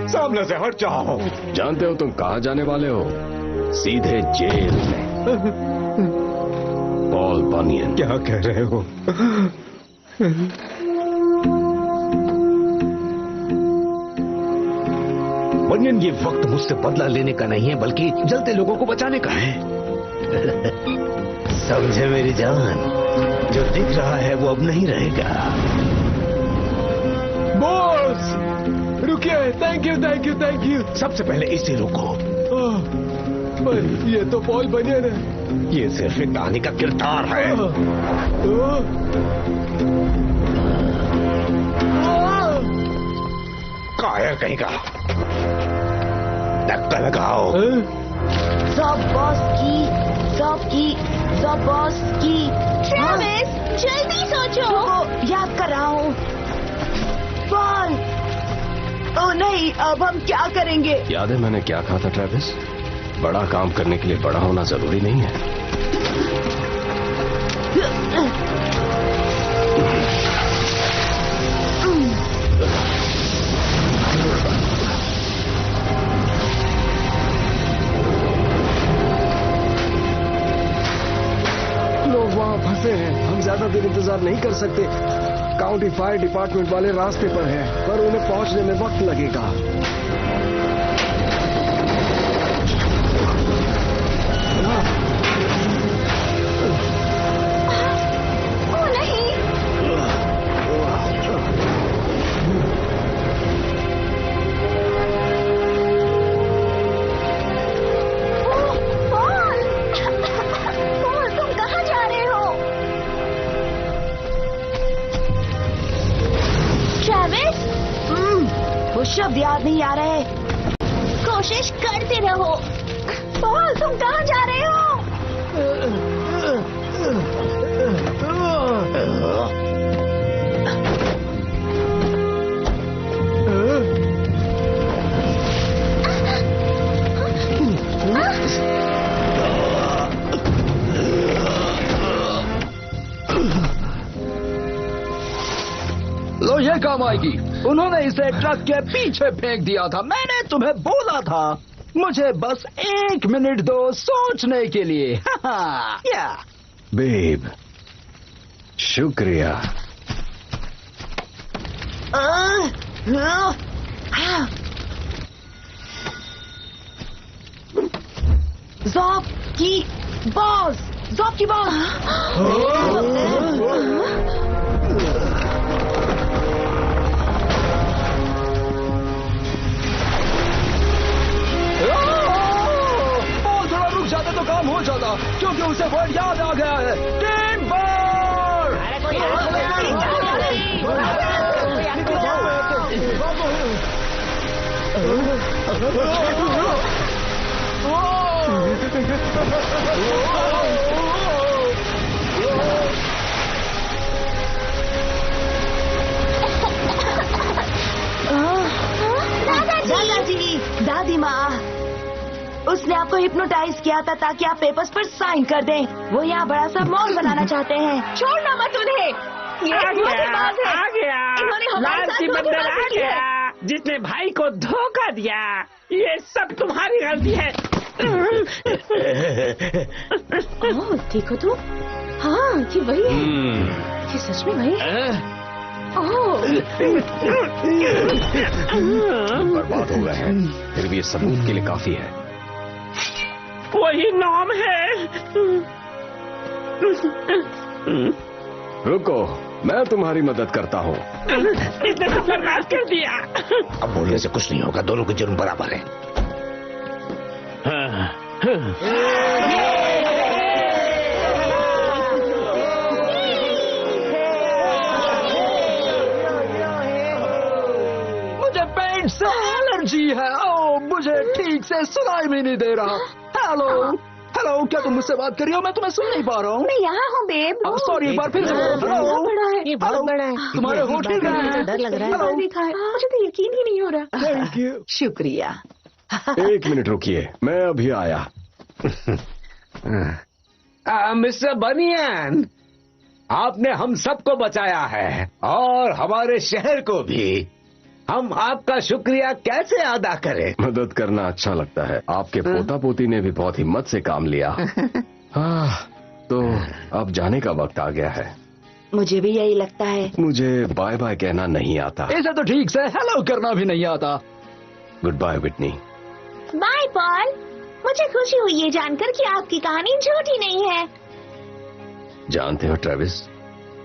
सामने से हट जाओ। जानते हो तुम कहाँ जाने वाले हो? सीधे जेल में। पॉल बनियन। क्या कह रहे हो? बनियन, ये वक्त मुझसे बदला लेने का नहीं है बल्कि जलते लोगों को बचाने का है। समझे मेरी जान? जो दिख रहा है वो अब नहीं रहेगा। बॉस रुकिए। Thank you, thank you, thank you. सबसे पहले इसे रोको। ये तो पॉल बनियन है। ये सिर्फ एक कहानी का किरदार है। कायर कहीं का। धक्का लगाओ। ज़ॉब बॉस की, ज़ॉब की, ज़ॉब बॉस की। ट्रेविस, जल्दी सोचो। याद कर रहा हूँ। पॉल, ओह नहीं, अब हम क्या करेंगे? याद है मैंने क्या कहा था ट्रेविस? बड़ा काम करने के लिए बड़ा होना जरूरी नहीं है। लोग वहाँ फंसे हैं। हम ज्यादा देर इंतजार नहीं कर सकते। काउंटी फायर डिपार्टमेंट वाले रास्ते पर हैं, पर उन्हें पहुंचने में वक्त लगेगा। ओ नहीं। पॉल, पॉल, तुम कहाँ जा रहे हो? ट्रेविस, वो शब्द याद नहीं आ रहे। कोशिश करते रहो। पॉल तुम कहाँ जा रहे हो? लो ये काम आएगी। उन्होंने इसे ट्रक के पीछे फेंक दिया था। मैंने तुम्हें बोला था। मुझे बस 1 मिनट दो सोचने के लिए। या बेब, शुक्रिया। ज़ॉब की बॉस, ज़ॉब की बॉस। थोड़ा रुक जाता तो काम हो जाता, क्योंकि उसे वर्ड याद आ गया है। Team ball. दादाजी, दादी माँ, उसने आपको हिप्नोटाइज किया था ताकि आप पेपर्स पर साइन कर दें। वो यहाँ बड़ा सा मॉल बनाना चाहते हैं। छोड़ना मत उन्हें। ये आ धोखेबाज है। गया इन्होंने हमारे साथ लालची बंदर आ धोखेबाजी की है। गया, जिसने भाई को धोखा दिया। ये सब तुम्हारी गलती है। ओह, देखो तो, हाँ ये वही है। ये सच में वही है। ओह, बर्बाद हो गए हैं, फिर भी ये सबूत के लिए काफी है। वही नाम है। रुको, मैं तुम्हारी मदद करता हूँ। इसने तो बर्बाद कर दिया। अब बोलने से कुछ नहीं होगा, दोनों के जुर्म बराबर है। मुझे पेट से एलर्जी है। ओह, मुझे ठीक से सुनाई भी नहीं दे रहा। हेलो हेलो, क्या तुम मुझसे बात कर रही हो? मैं तुम्हें सुन नहीं पा रहा हूँ। मैं यहाँ हूँ बेब। सॉरी, एक बार फिर से बोलो। बहुत बड़ा है। ये बहुत बड़ा है। तुम्हारे होठ हिल रहे हैं। डर लग रहा है। हेलो। देखा है, मुझे तो यकीन ही नहीं हो रहा। Thank you. शुक्रिया। 1 मिनट रुकिए, मैं अभी आया। मिस्टर बनियान, आपने हम सबको बचाया है और हमारे शहर को भी। हम आपका शुक्रिया कैसे अदा करें? मदद करना अच्छा लगता है। आपके पोता पोती ने भी बहुत हिम्मत से काम लिया। तो अब जाने का वक्त आ गया है। मुझे भी यही लगता है। मुझे बाय बाय कहना नहीं आता। इसे तो ठीक से हेलो करना भी नहीं आता। Goodbye Whitney. Bye Paul. मुझे खुशी हुई ये जानकर कि आपकी कहानी झूठी नहीं है। जानते हो ट्रेविस,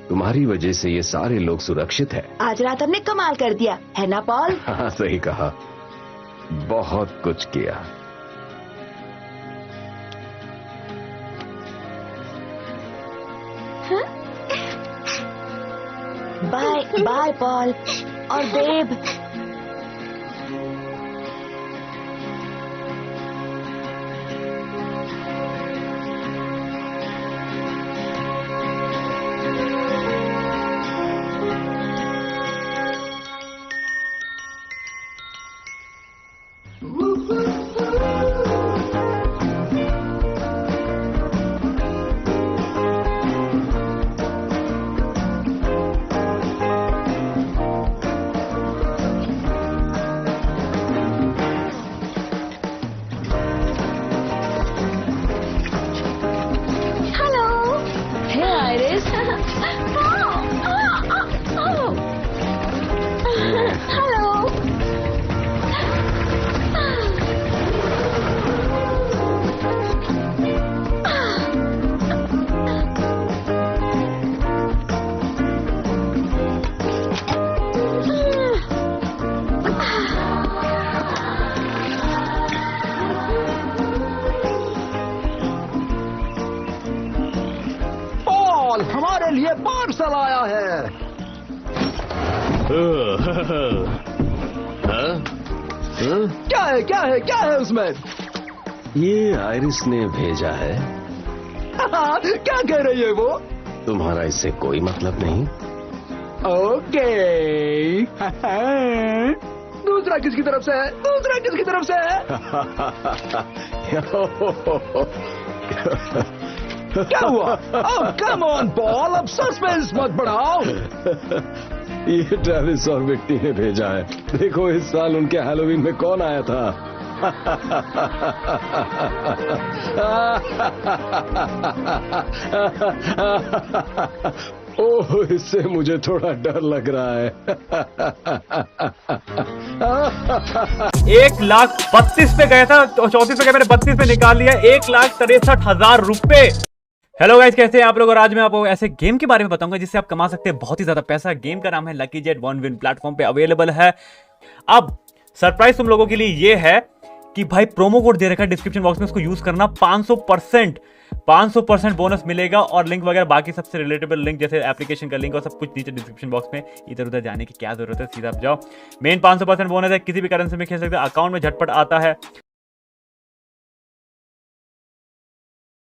तुम्हारी वजह से ये सारे लोग सुरक्षित है। आज रात हमने कमाल कर दिया, है ना पॉल? हाँ, सही कहा। बहुत कुछ किया। बाय बाय पॉल और बेब। हमारे लिए पार्सल आया है। क्या है क्या है क्या है उसमें? ये आयरिस ने भेजा है। क्या कह रही है वो? तुम्हारा इससे कोई मतलब नहीं। ओके। दूसरा किसकी तरफ से है? दूसरा किसकी तरफ से है? क्या हुआ? अब कम ऑन पॉल, अब सस्पेंस मत बढ़ाओ। ये ट्रेविस और विक्टी ने भेजा है। देखो इस साल उनके हैलोवीन में कौन आया था। ओह, इससे मुझे थोड़ा डर लग रहा है। 1,32,000 पे गया था, 34 पे गया, मैंने 32 पे निकाल लिया। 1,63,000 रुपए। हेलो गाइस, कैसे हैं आप लोग? और आज मैं आपको ऐसे गेम के बारे में बताऊंगा जिससे आप कमा सकते हैं बहुत ही ज्यादा पैसा। गेम का नाम है lucky jet, one win platform पे अवेलेबल है। अब सरप्राइज तुम लोगों के लिए ये है कि भाई प्रोमो कोड दे रखा है डिस्क्रिप्शन बॉक्स में, उसको यूज करना। 500% बोनस मिलेगा और लिंक वगैरह बाकी सबसे रिलेटेबल लिंक जैसे एप्लीकेशन का लिंक और सब कुछ नीचे डिस्क्रिप्शन बॉक्स में। इधर उधर जाने की क्या जरूरत है, सीधा आप जाओ। मेन 500% बोनस है, किसी भी करेंसी में खेल सकते हैं, अकाउंट में झटपट आता है।